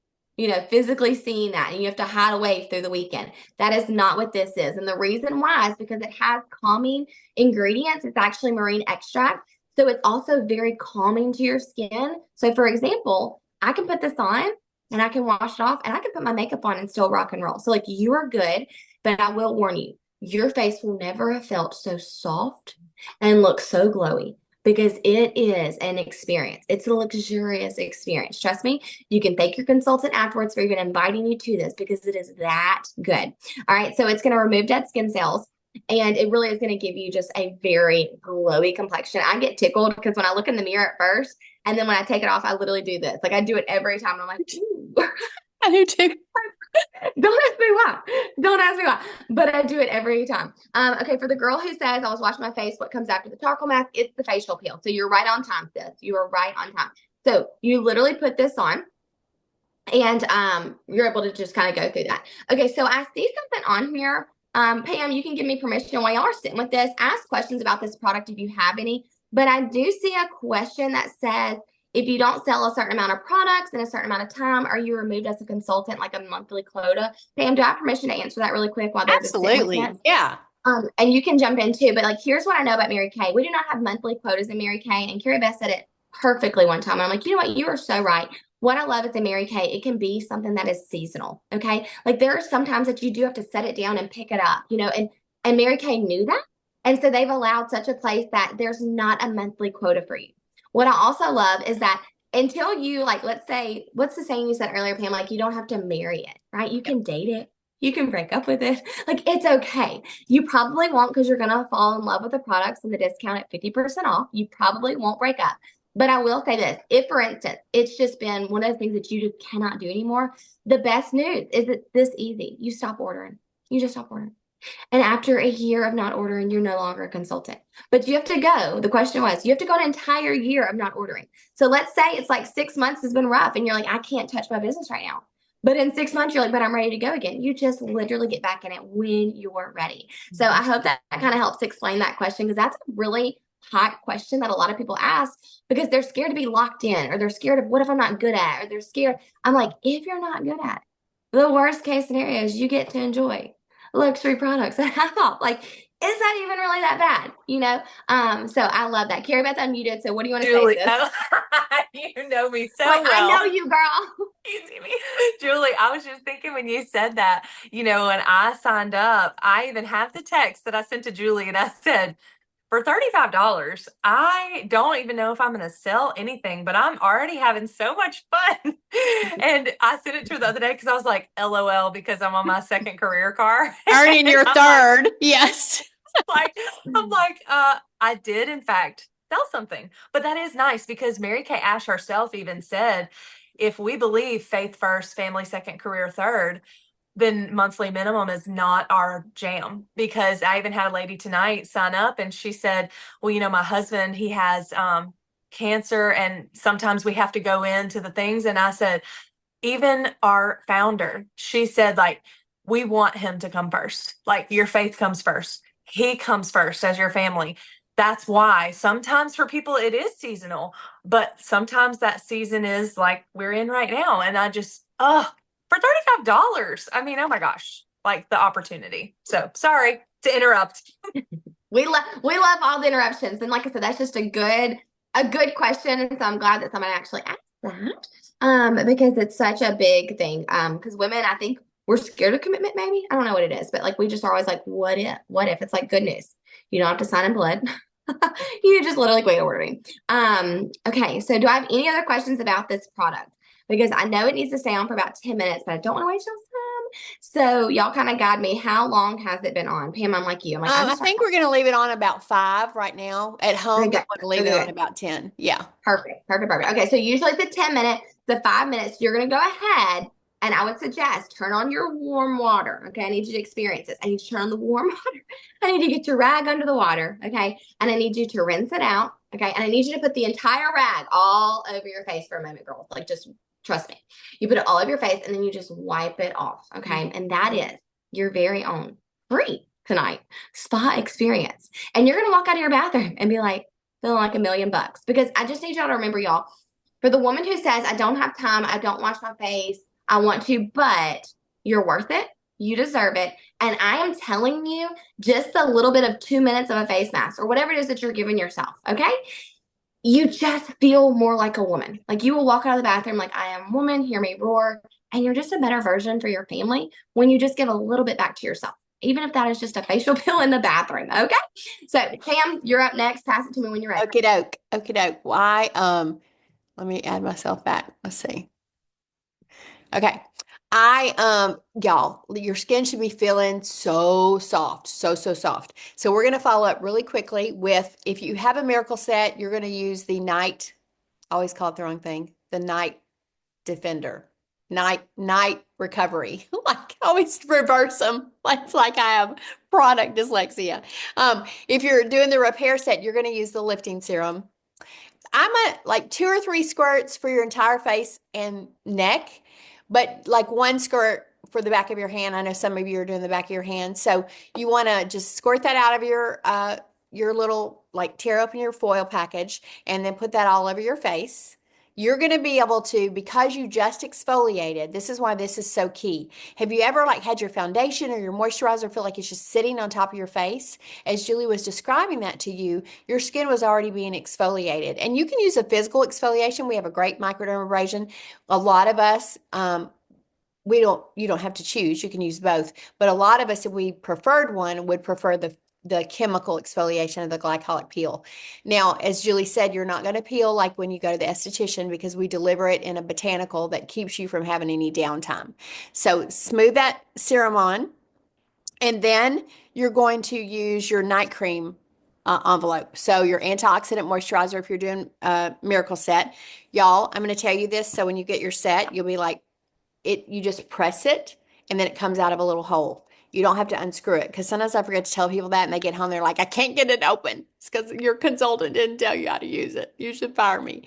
physically seeing that and you have to hide away through the weekend. That is not what this is. And the reason why is because it has calming ingredients. It's actually marine extract. So it's also very calming to your skin. So, for example, I can put this on and I can wash it off and I can put my makeup on and still rock and roll. So, like, you are good, but I will warn you, your face will never have felt so soft and look so glowy because it is an experience. It's a luxurious experience. Trust me, you can thank your consultant afterwards for even inviting you to this because it is that good. All right, so it's going to remove dead skin cells. And it really is going to give you just a very glowy complexion. I get tickled because when I look in the mirror at first, and then when I take it off, I literally do this. Like I do it every time. And I'm like, ooh. I do too. Don't ask me why. Don't ask me why. But I do it every time. Okay, for the girl who says I was washing my face, what comes after the charcoal mask? It's the facial peel. So you're right on time, sis. You are right on time. So you literally put this on and you're able to just kind of go through that. Okay, so I see something on here. Pam, you can give me permission while y'all are sitting with this. Ask questions about this product if you have any. But I do see a question that says, if you don't sell a certain amount of products in a certain amount of time, are you removed as a consultant, like a monthly quota? Pam, do I have permission to answer that really quick while they're just sitting with Absolutely. us? Yeah. And you can jump in too, but like, here's what I know about Mary Kay. We do not have monthly quotas in Mary Kay, and Carrie Beth said it perfectly one time. And I'm like, you know what? You are so right. What I love is in Mary Kay, it can be something that is seasonal. Okay. Like there are some times that you do have to set it down and pick it up, and Mary Kay knew that. And so they've allowed such a place that there's not a monthly quota for you. What I also love is that until you like, let's say, what's the saying you said earlier, Pam? Like you don't have to marry it, right? You can date it. You can break up with it. Like it's okay. You probably won't because you're going to fall in love with the products and the discount at 50% off. You probably won't break up. But I will say this, if for instance, it's just been one of those things that you just cannot do anymore, the best news is it's this easy. You stop ordering. You just stop ordering. And after a year of not ordering, you're no longer a consultant. But you have to go. The question was, you have to go an entire year of not ordering. So let's say it's like 6 months has been rough and you're like, I can't touch my business right now. But in 6 months, you're like, but I'm ready to go again. You just literally get back in it when you're ready. So I hope that kind of helps explain that question because that's a really hot question that a lot of people ask because they're scared to be locked in or they're scared of what if I'm not good at or they're scared. I'm like, if you're not good at it, the worst case scenario is you get to enjoy luxury products at half off. Like, is that even really that bad? So I love that. Carrie Beth unmuted. So what do you want to say, Julie, sis? oh, you know me Like, so I know well. you, girl. You see me. Julie, I was just thinking when you said that, when I signed up, I even have the text that I sent to Julie and I said, for $35, I don't even know if I'm going to sell anything, but I'm already having so much fun. And I sent it to her the other day because I was like, LOL, because I'm on my second career car. Earning And your I'm like, third. Yes. like I'm like, I did in fact sell something. But that is nice because Mary Kay Ash herself even said, if we believe faith first, family second, career third, then monthly minimum is not our jam. Because I even had a lady tonight sign up and she said, well, my husband, he has cancer and sometimes we have to go into the things. And I said, even our founder, she said, like, we want him to come first. Like, your faith comes first. He comes first as your family. That's why sometimes for people it is seasonal, but sometimes that season is like we're in right now. And I just, for $35, I mean, oh my gosh, like the opportunity. So sorry to interrupt. We love all the interruptions. And like I said, that's just a good question. And so I'm glad that somebody actually asked that. Because it's such a big thing. Because women, I think we're scared of commitment, maybe. I don't know what it is, but like we just are always like, what if? What if? It's like good news. You don't have to sign in blood. You just literally quit ordering. Okay, so do I have any other questions about this product? Because I know it needs to stay on for about 10 minutes, but I don't want to waste your time. So y'all kind of guide me. How long has it been on? Pam, I'm like you. I'm like, I I just start. think we're going to leave it on about 5 right now. At home, we Okay, want to leave it on okay. about 10. Yeah. Perfect. Perfect. Perfect. Okay. So usually the 10 minutes, the 5 minutes, you're going to go ahead And I would suggest turn on your warm water. Okay. I need you to experience this. I need you to turn on the warm water. I need you to get your rag under the water. Okay. And I need you to rinse it out. Okay. And I need you to put the entire rag all over your face for a moment, girls. Like, just trust me. You put it all over your face and then you just wipe it off. Okay. And that is your very own free tonight spa experience. And you're going to walk out of your bathroom and be like, feeling like $1,000,000. Because I just need y'all to remember, y'all, for the woman who says, I don't have time, I don't wash my face, I want to, but you're worth it. You deserve it. And I am telling you, just a little bit of 2 minutes of a face mask or whatever it is that you're giving yourself, okay? You just feel more like a woman. Like, you will walk out of the bathroom like, I am a woman, hear me roar. And you're just a better version for your family when you just give a little bit back to yourself, even if that is just a facial peel in the bathroom, okay? So, Tam, you're up next. Pass it to me when you're ready. Okie doke. Okie doke. Why? Let me add myself back. Let's see. Okay. Y'all, your skin should be feeling so soft, so soft. So we're going to follow up really quickly with, if you have a miracle set, you're going to use the night, I always call it the wrong thing, the night defender, night recovery. Like, I always reverse them. It's like I have product dyslexia. If you're doing the repair set, you're going to use the lifting serum. I'm at like 2 or 3 squirts for your entire face and neck, but like 1 squirt for the back of your hand. I know some of you are doing the back of your hand. So you want to just squirt that out of your little, like, tear open your foil package and then put that all over your face. You're going to be able to, because you just exfoliated, this is why this is so key. Have you ever like had your foundation or your moisturizer feel like it's just sitting on top of your face? As Julie was describing that to you, your skin was already being exfoliated. And you can use a physical exfoliation. We have a great microdermabrasion. A lot of us, you don't have to choose. You can use both. But a lot of us, if we preferred one, would prefer the chemical exfoliation of the glycolic peel. Now, as Julie said, you're not going to peel like when you go to the esthetician, because we deliver it in a botanical that keeps you from having any downtime. So smooth that serum on, and then you're going to use your night cream envelope. So your antioxidant moisturizer, if you're doing a miracle set. Y'all, I'm going to tell you this, so when you get your set, you'll be like, you just press it and then it comes out of a little hole. You don't have to unscrew it, because sometimes I forget to tell people that and they get home, they're like, I can't get it open. It's because your consultant didn't tell you how to use it. You should fire me.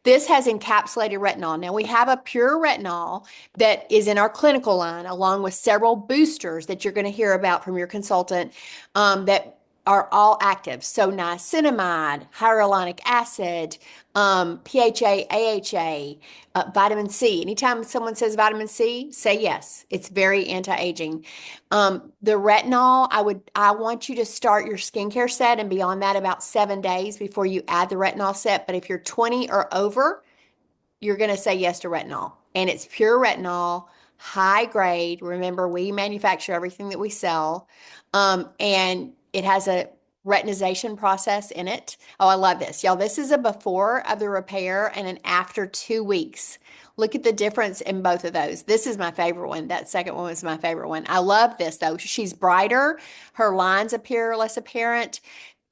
This has encapsulated retinol. Now we have a pure retinol that is in our clinical line, along with several boosters that you're going to hear about from your consultant, that are all active. So niacinamide, hyaluronic acid, PHA, AHA, vitamin C. Anytime someone says vitamin C, say yes. It's very anti-aging. The retinol, I want you to start your skincare set and be on that about 7 days before you add the retinol set. But if you're 20 or over, you're going to say yes to retinol. And it's pure retinol, high grade. Remember, we manufacture everything that we sell. And it has a retinization process in it. Oh, I love this. Y'all, this is a before of the repair and an after 2 weeks. Look at the difference in both of those. This is my favorite one. That second one was my favorite one. I love this though. She's brighter. Her lines appear less apparent.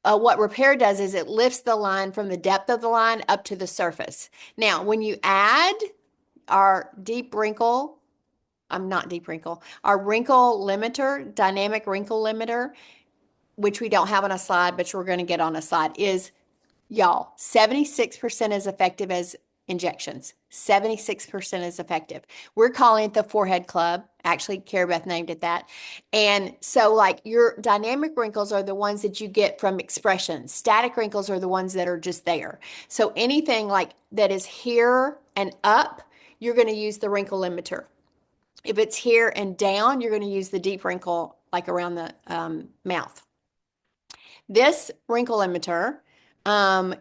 What repair does is it lifts the line from the depth of the line up to the surface. Now, when you add our deep wrinkle, not deep wrinkle, our wrinkle limiter, dynamic wrinkle limiter, which we don't have on a slide, but we're going to get on a slide, is, y'all, 76% as effective as injections. 76% is effective. We're calling it the Forehead Club. Actually, Carrie Beth named it that. And so, like, your dynamic wrinkles are the ones that you get from expression. Static wrinkles are the ones that are just there. So anything like that is here and up, you're going to use the wrinkle limiter. If it's here and down, you're going to use the deep wrinkle, like around the mouth. This wrinkle limiter,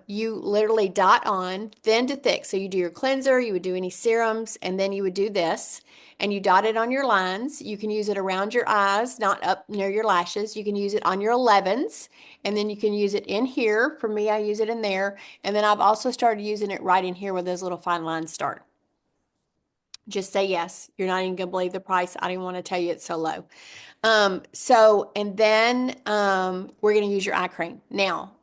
you literally dot on thin to thick. So you do your cleanser, you would do any serums, and then you would do this, and you dot it on your lines. You can use it around your eyes, not up near your lashes. You can use it on your 11s, and then you can use it in here. For me, I use it in there. And then I've also started using it right in here where those little fine lines start. Just say yes. You're not even going to believe the price. I didn't want to tell you it's so low. And then we're going to use your eye cream. Now,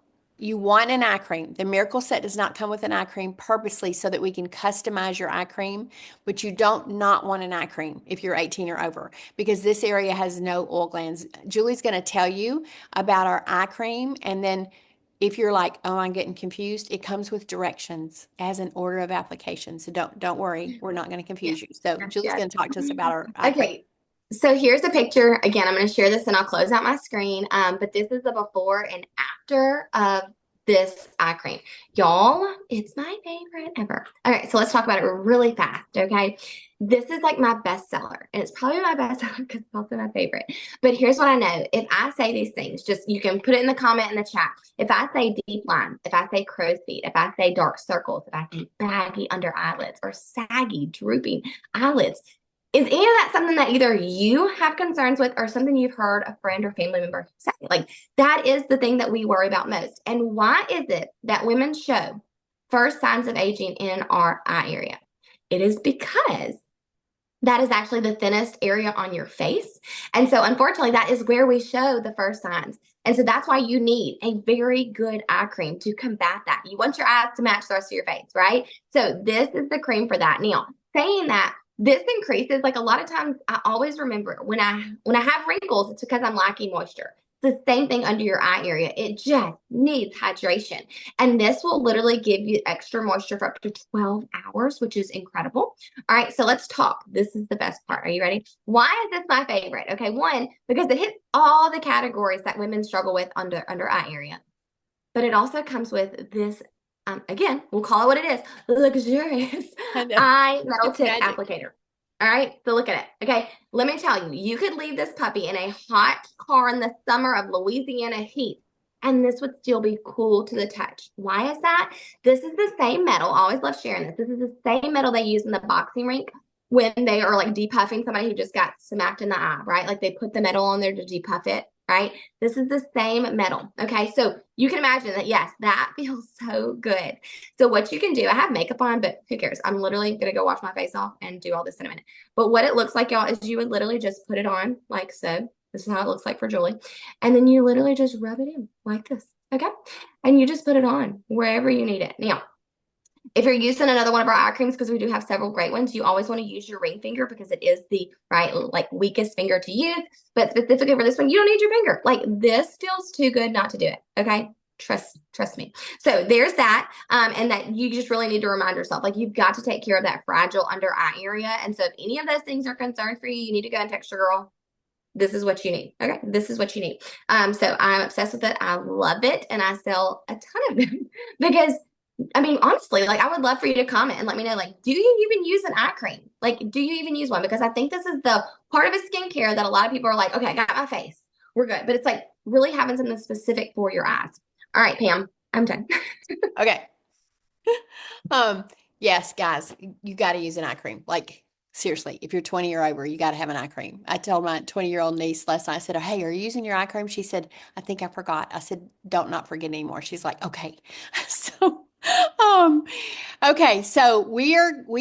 you want an eye cream. The Miracle Set does not come with an eye cream purposely so that we can customize your eye cream, but you don't not want an eye cream if you're 18 or over because this area has no oil glands. Julie's going to tell you about our eye cream, and then if you're like, oh, I'm getting confused, it comes with directions as an order of application. So don't worry, we're not going to Yeah, confuse you. So that's Julie's good. going to talk to us about our eye cream. Okay, so here's a picture. Again, I'm going to share this and I'll close out my screen. But this is the before and after of this eye cream. Y'all, it's my favorite ever. All right, so let's talk about it really fast, okay? This is like my bestseller, and it's probably my bestseller because it's also my favorite. But here's what I know. If I say these things, just you can put it in the comment in the chat. If I say deep lines, if I say crow's feet, if I say dark circles, if I say baggy under eyelids or saggy, drooping eyelids, is any of that something that either you have concerns with or something you've heard a friend or family member say? Like, that is the thing that we worry about most. And why is it that women show first signs of aging in our eye area? It is because that is actually the thinnest area on your face. And so, unfortunately, that is where we show the first signs. And so that's why you need a very good eye cream to combat that. You want your eyes to match the rest of your face, right? So this is the cream for that. Now, saying that, this increases, like a lot of times I always remember when I have wrinkles, it's because I'm lacking moisture. It's the same thing under your eye area. It just needs hydration. And this will literally give you extra moisture for up to 12 hours, which is incredible. All right, so let's talk. This is the best part. Are you ready? Why is this my favorite? Okay, one, because it hits all the categories that women struggle with under eye area. But it also comes with this, again, we'll call it what it is, luxurious eye metal It's tip magic. applicator. All right, so look at it. Okay, let me tell you, you could leave this puppy in a hot car in the summer of Louisiana heat, and this would still be cool to the touch. Why is that? This is the same metal. I always love sharing this. This is the same metal they use in the boxing rink when they are like depuffing somebody who just got smacked in the eye, right? Like they put the metal on there to depuff it, right? This is the same metal. Okay, so you can imagine that, yes, that feels so good. So what you can do, I have makeup on, but who cares? I'm literally gonna go wash my face off and do all this in a minute. But what it looks like, y'all, is you would literally just put it on like so. This is how it looks like for Julie. And then you literally just rub it in like this, okay? And you just put it on wherever you need it. Now, if you're using another one of our eye creams, because we do have several great ones, you always want to use your ring finger because it is the right, like weakest finger to use. But specifically for this one, you don't need your finger. Like this feels too good not to do it. Okay. Trust me. So there's that. And that you just really need to remind yourself, like you've got to take care of that fragile under eye area. And so if any of those things are concerns for you, you need to go and text your girl. This is what you need. Okay. This is what you need. So I'm obsessed with it. I love it. And I sell a ton of them because I mean, honestly, like I would love for you to comment and let me know, like, do you even use an eye cream? Like, do you even use one? Because I think this is the part of a skincare that a lot of people are like, okay, I got my face. We're good. But it's like really having something specific for your eyes. All right, Pam, I'm done. Okay. Yes, guys, you got to use an eye cream. Like, seriously, if you're 20 or over, you got to have an eye cream. I told my 20-year-old niece last night, I said, oh, hey, are you using your eye cream? She said, I think I forgot. I said, don't not forget anymore. She's like, okay. So, um, okay, so we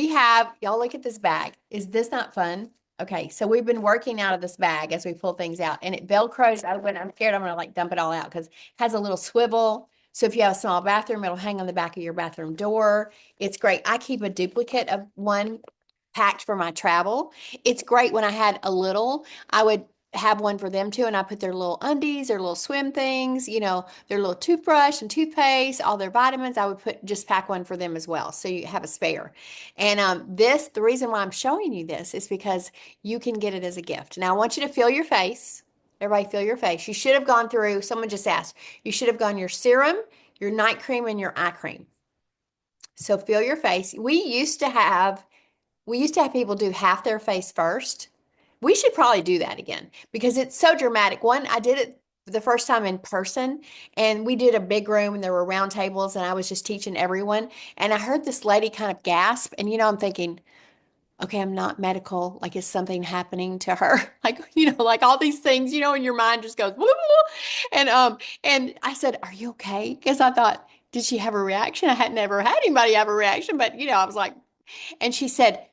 have, y'all look at this bag. Is this not fun? Okay, so we've been working out of this bag as we pull things out, and it Velcros. I'm scared I'm gonna like dump it all out because it has a little swivel. So if you have a small bathroom, it'll hang on the back of your bathroom door. It's great. I keep a duplicate of one packed for my travel. It's great when I had a little, I would have one for them too, and I put their little undies, their little swim things, their little toothbrush and toothpaste, all their vitamins. I would just pack one for them as well, so you have a spare. And the reason why I'm showing you this is because you can get it as a gift. Now I want you to feel your face. Everybody feel your face. You should have gone through, someone just asked, you should have gone your serum, your night cream, and your eye cream. So feel your face. We used to have people do half their face first. We should probably do that again because it's so dramatic. One, I did it the first time in person, and we did a big room and there were round tables, and I was just teaching everyone. And I heard this lady kind of gasp, and I'm thinking, okay, I'm not medical. Like, is something happening to her? Like, like all these things, and your mind just goes, and I said, are you okay? Because I thought, did she have a reaction? I had never had anybody have a reaction, but I was like, and she said,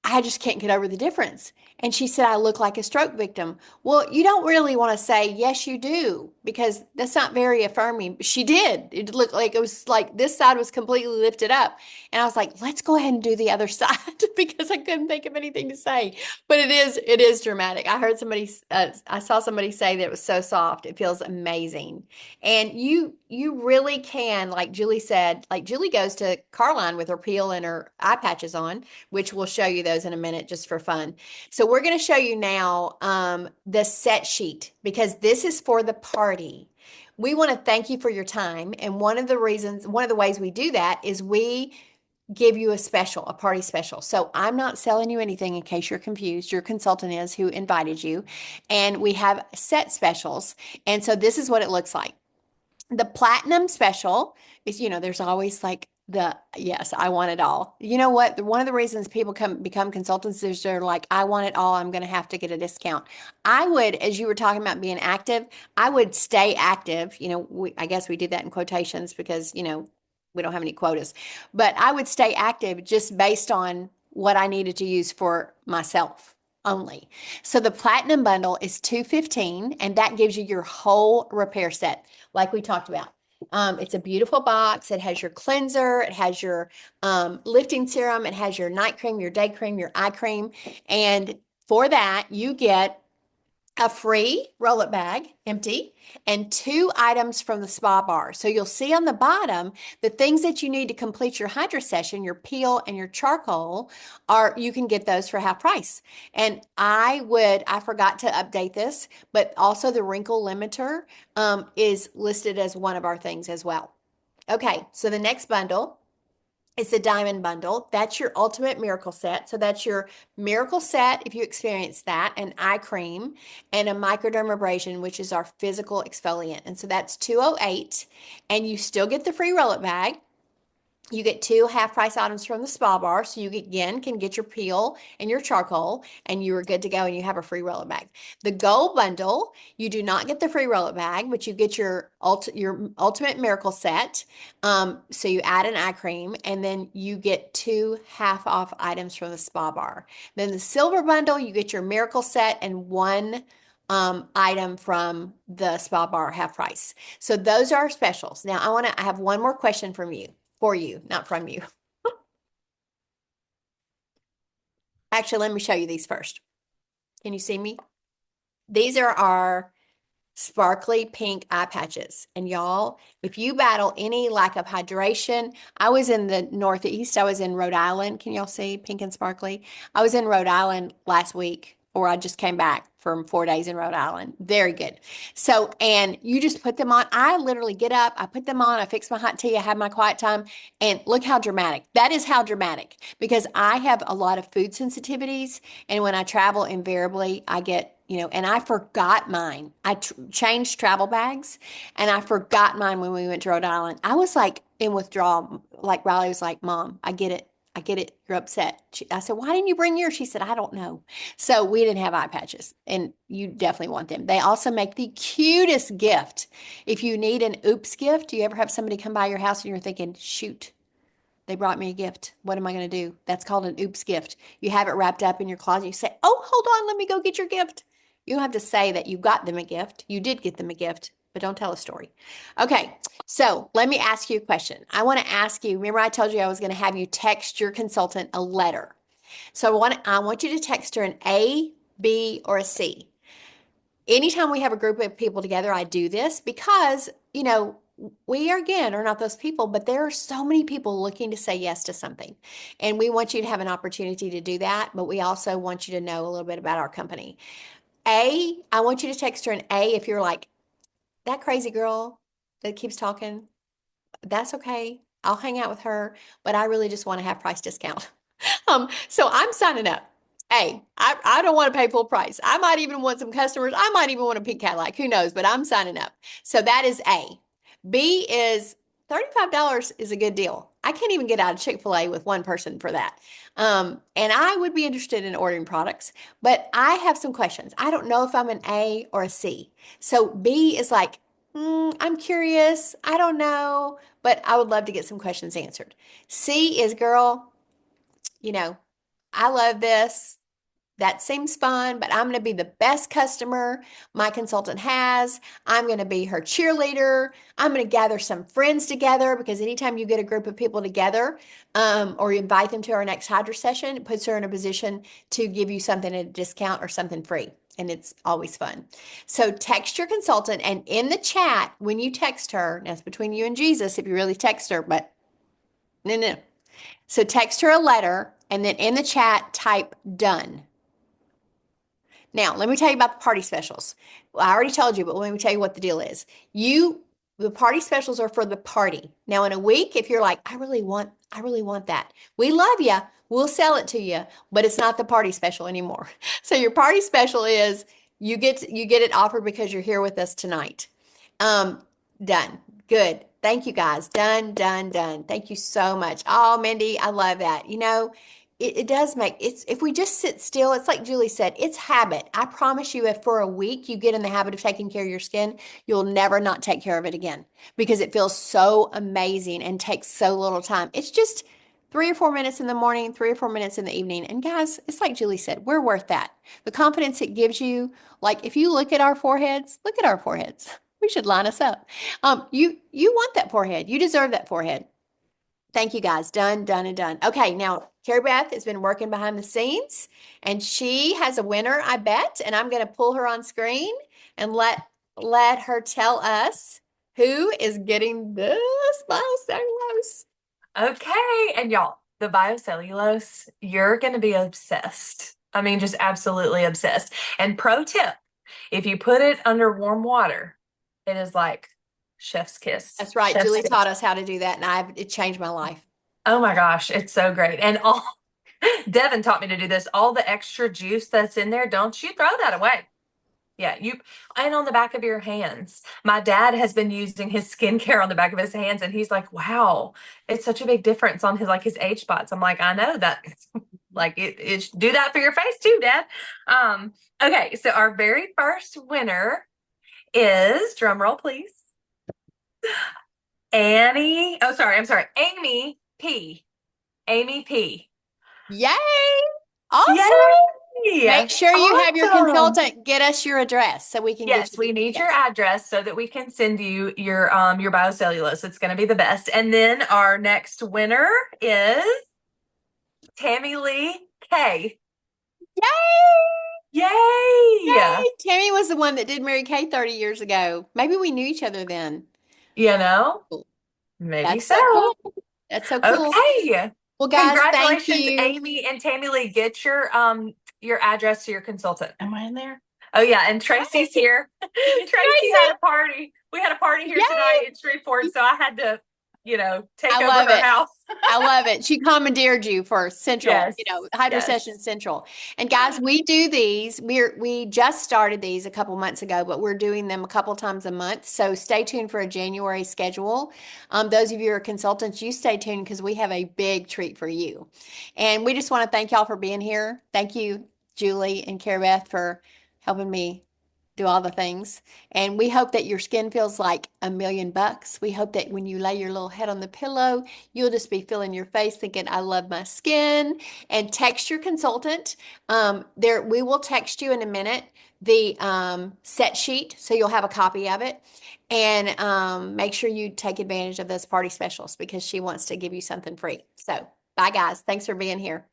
I just can't get over the difference. And she said, I look like a stroke victim. Well, you don't really want to say, yes, you do, because that's not very affirming. She did. It looked like it was like this side was completely lifted up. And I was like, let's go ahead and do the other side because I couldn't think of anything to say. But it is dramatic. I heard somebody, I saw somebody say that it was so soft. It feels amazing. And you really can, like Julie said, like Julie goes to Carline with her peel and her eye patches on, which we'll show you those in a minute just for fun. So we're going to show you now the set sheet because this is for the party. We want to thank you for your time. And one of the ways we do that is we give you a special, a party special. So I'm not selling you anything in case you're confused. Your consultant is who invited you. And we have set specials. And so this is what it looks like. The platinum special is, there's always like yes, I want it all. You know what? One of the reasons people become consultants is they're like, I want it all. I'm going to have to get a discount. I would, as you were talking about being active, I would stay active. I guess we did that in quotations because, we don't have any quotas, but I would stay active just based on what I needed to use for myself only. So the platinum bundle is $215, and that gives you your whole repair set, like we talked about. It's a beautiful box. It has your cleanser, it has your lifting serum, it has your night cream, your day cream, your eye cream, and for that you get a free roll-up bag, empty, and 2 items from the spa bar. So you'll see on the bottom the things that you need to complete your Hydrasession, your peel and your charcoal, you can get those for half price. And I forgot to update this, but also the wrinkle limiter is listed as one of our things as well. Okay, so the next bundle, it's a diamond bundle. That's your ultimate miracle set. So that's your miracle set if you experience that, an eye cream and a microdermabrasion, which is our physical exfoliant. And so that's 208, and you still get the free roll-up bag. You get 2 half-price items from the spa bar, so you again can get your peel and your charcoal, and you are good to go, and you have a free roll-up bag. The gold bundle, you do not get the free roll-up bag, but you get your ultimate miracle set. So you add an eye cream, and then you get 2 half-off items from the spa bar. Then the silver bundle, you get your miracle set and 1 item from the spa bar half price. So those are our specials. Now I have one more question for you, not from you. Actually, let me show you these first. Can you see me? These are our sparkly pink eye patches. And y'all, if you battle any lack of hydration, I was in the Northeast. I was in Rhode Island. Can y'all see pink and sparkly? I was in Rhode Island last week, or I just came back from 4 days in Rhode Island. Very good. So, and you just put them on. I literally get up, I put them on, I fix my hot tea, I have my quiet time, and look how dramatic. That is how dramatic, because I have a lot of food sensitivities, and when I travel, invariably, I get and I forgot mine. I changed travel bags, and I forgot mine when we went to Rhode Island. I was like in withdrawal. Like Riley was like, Mom, I get it. I get it. You're upset. I said, why didn't you bring yours? She said, I don't know. So we didn't have eye patches, and you definitely want them. They also make the cutest gift. If you need an oops gift, do you ever have somebody come by your house and you're thinking, shoot, they brought me a gift. What am I going to do? That's called an oops gift. You have it wrapped up in your closet. You say, oh, hold on, let me go get your gift. You don't have to say that you got them a gift. You did get them a gift, but don't tell a story. Okay, so let me ask you a question. I want to ask you, remember I told you I was going to have you text your consultant a letter. So I want you to text her an A, B, or a C. Anytime we have a group of people together, I do this because, we again are not those people, but there are so many people looking to say yes to something. And we want you to have an opportunity to do that, but we also want you to know a little bit about our company. I want you to text her an A if you're like, that crazy girl that keeps talking, that's okay. I'll hang out with her, but I really just want to have price discount. So I'm signing up. Hey, I don't want to pay full price. I might even want some customers. I might even want a pink Cadillac. Who knows? But I'm signing up. So that is A. B is $35 is a good deal. I can't even get out of Chick-fil-A with one person for that. And I would be interested in ordering products, but I have some questions. I don't know if I'm an A or a C. So B is like, I'm curious. I don't know, but I would love to get some questions answered. C is, girl, you know, I love this. That seems fun, but I'm going to be the best customer my consultant has. I'm going to be her cheerleader. I'm going to gather some friends together because anytime you get a group of people together, or you invite them to our next Hydra session, it puts her in a position to give you something at a discount or something free. And it's always fun. So text your consultant, and in the chat, when you text her, now it's between you and Jesus if you really text her, but no, no. So text her a letter, and then in the chat, type done. Now, let me tell you about the party specials. Well, I already told you, but let me tell you what the deal is. The party specials are for the party. Now, in a week, if you're like, I really want that. We love you. We'll sell it to you, but it's not the party special anymore. So your party special is you get it offered because you're here with us tonight. Um, Done. Good. Thank you guys. Done, done, done. Thank you so much. Oh, Mindy, I love that. It does make it's if we just sit still, it's like Julie said, it's habit. I promise you, if for a week you get in the habit of taking care of your skin, you'll never not take care of it again because it feels so amazing and takes so little time. It's just 3 or 4 minutes in the morning, 3 or 4 minutes in the evening. And guys, it's like Julie said, we're worth that. The confidence it gives you, like if you look at our foreheads, look at our foreheads. We should line us up. You want that forehead. You deserve that forehead. Thank you guys. Done, done, and done. Okay, now Carrie Beth has been working behind the scenes and she has a winner, I bet. And I'm going to pull her on screen and let her tell us who is getting this biocellulose. Okay. And y'all, the biocellulose, you're going to be obsessed. I mean, just absolutely obsessed. And pro tip, if you put it under warm water, it is like chef's kiss. That's right. Chef's Julie kiss. taught us how to do that, and it changed my life. Oh my gosh, it's so great. And all Devin taught me to do this. All the extra juice that's in there, don't you throw that away. Yeah, and on the back of your hands. My dad has been using his skincare on the back of his hands, and he's like, wow, it's such a big difference on his age spots. I'm like, I know that. Like it do that for your face too, Dad. Okay, so our very first winner is, drum roll, please. Annie. Oh, sorry, I'm sorry. Amy P. Amy P. Yay! Awesome. Yay! Make sure you have your Awesome. consultant get us your address so we can get Yes, you. we need your address so that we can send you your biocellulose. It's going to be the best. And then our next winner is Tammy Lee K. Yay! Yay! Yay! Tammy was the one that did Mary Kay 30 years ago. Maybe we knew each other then. You know, maybe That's so. so cool. That's so cool. Okay. Well, guys, thank Congratulations, you. Amy and Tammy Lee. Get your address to your consultant. Am I in there? Oh yeah, and Tracy's here. Tracy had a party. We had a party here tonight in Shreveport, so I had to, take over her house. I love it. She commandeered you for Central, Yes. Hydrasession Central. And guys, we do these. We just started these a couple months ago, but we're doing them a couple times a month. So stay tuned for a January schedule. Those of you who are consultants, you stay tuned because we have a big treat for you. And we just want to thank y'all for being here. Thank you, Julie and Cara Beth, for helping me do all the things. And we hope that your skin feels like $1,000,000. We hope that when you lay your little head on the pillow, you'll just be feeling your face thinking, I love my skin. And text your consultant. We will text you in a minute the set sheet so you'll have a copy of it. And make sure you take advantage of those party specials because she wants to give you something free. So bye guys. Thanks for being here.